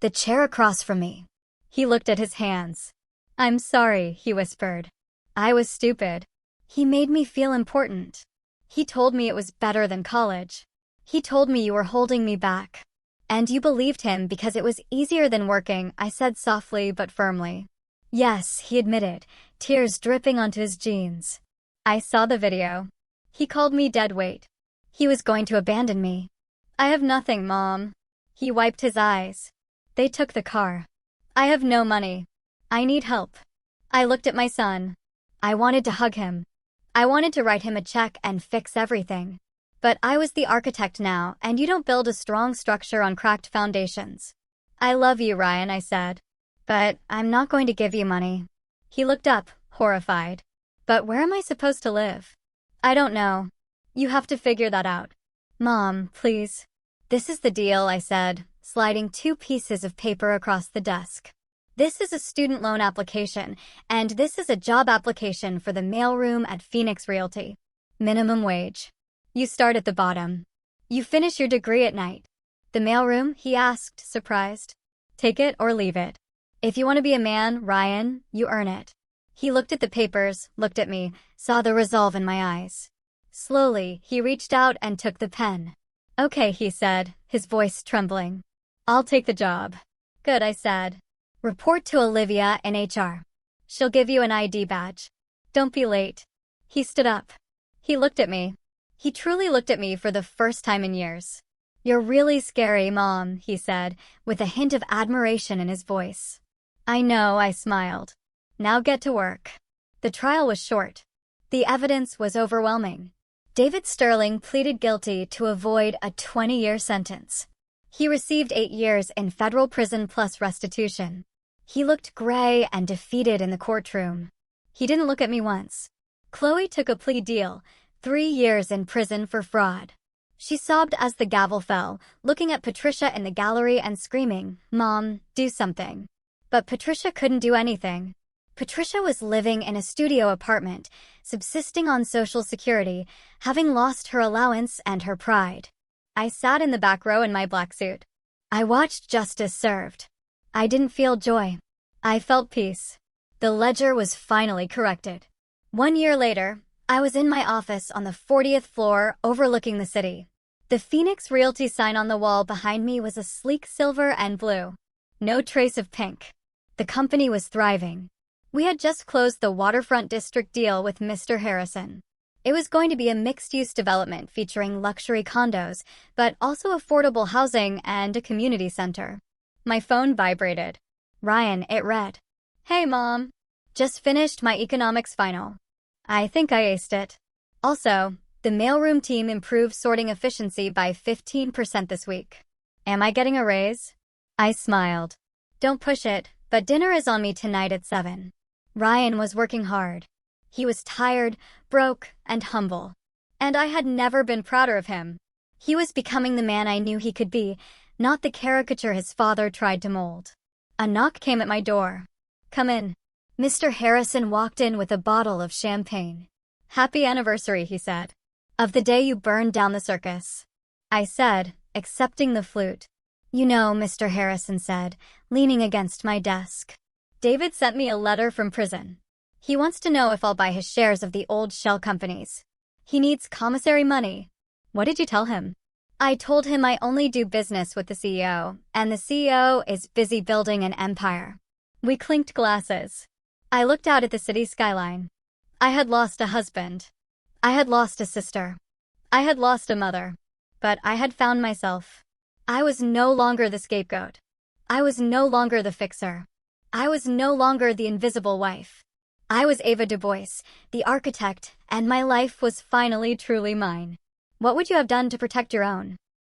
the chair across from me. He looked at his hands. I'm sorry, he whispered. I was stupid. He made me feel important. He told me it was better than college. He told me you were holding me back. And you believed him because it was easier than working, I said softly but firmly. Yes, he admitted, tears dripping onto his jeans. I saw the video. He called me dead weight. He was going to abandon me. I have nothing, Mom. He wiped his eyes. They took the car. I have no money. I need help. I looked at my son. I wanted to hug him. I wanted to write him a check and fix everything. But I was the architect now, and you don't build a strong structure on cracked foundations. I love you, Ryan, I said. But I'm not going to give you money. He looked up, horrified. But where am I supposed to live? I don't know. You have to figure that out. Mom, please. This is the deal, I said, sliding 2 pieces of paper across the desk. This is a student loan application, and this is a job application for the mailroom at Phoenix Realty. Minimum wage. You start at the bottom. You finish your degree at night. The mailroom, he asked, surprised. Take it or leave it. If you want to be a man, Ryan, you earn it. He looked at the papers, looked at me, saw the resolve in my eyes. Slowly, he reached out and took the pen. Okay, he said, his voice trembling. I'll take the job. Good, I said. Report to Olivia in HR. She'll give you an ID badge. Don't be late. He stood up. He looked at me. He truly looked at me for the first time in years. You're really scary, Mom, he said, with a hint of admiration in his voice. I know, I smiled. Now get to work. The trial was short. The evidence was overwhelming. David Sterling pleaded guilty to avoid a 20-year sentence. He received 8 years in federal prison plus restitution. He looked gray and defeated in the courtroom. He didn't look at me once. Chloe took a plea deal, 3 years in prison for fraud. She sobbed as the gavel fell, looking at Patricia in the gallery and screaming, Mom, do something. But Patricia couldn't do anything. Patricia was living in a studio apartment, subsisting on Social Security, having lost her allowance and her pride. I sat in the back row in my black suit. I watched justice served. I didn't feel joy. I felt peace. The ledger was finally corrected. 1 year later, I was in my office on the 40th floor overlooking the city. The Phoenix Realty sign on the wall behind me was a sleek silver and blue. No trace of pink. The company was thriving. We had just closed the waterfront district deal with Mr. Harrison. It was going to be a mixed-use development featuring luxury condos, but also affordable housing and a community center. My phone vibrated. Ryan, it read. Hey, Mom. Just finished my economics final. I think I aced it. Also, the mailroom team improved sorting efficiency by 15% this week. Am I getting a raise? I smiled. Don't push it, but dinner is on me tonight at 7. Ryan was working hard. He was tired, broke, and humble. And I had never been prouder of him. He was becoming the man I knew he could be, not the caricature his father tried to mold. A knock came at my door. Come in. Mr. Harrison walked in with a bottle of champagne. Happy anniversary, he said. Of the day you burned down the circus. I said, accepting the flute. You know, Mr. Harrison said, leaning against my desk. David sent me a letter from prison. He wants to know if I'll buy his shares of the old shell companies. He needs commissary money. What did you tell him? I told him I only do business with the CEO, and the CEO is busy building an empire. We clinked glasses. I looked out at the city skyline. I had lost a husband. I had lost a sister. I had lost a mother. But I had found myself. I was no longer the scapegoat. I was no longer the fixer. I was no longer the invisible wife. I was Ava Du Bois, the architect, and my life was finally truly mine. What would you have done to protect your own?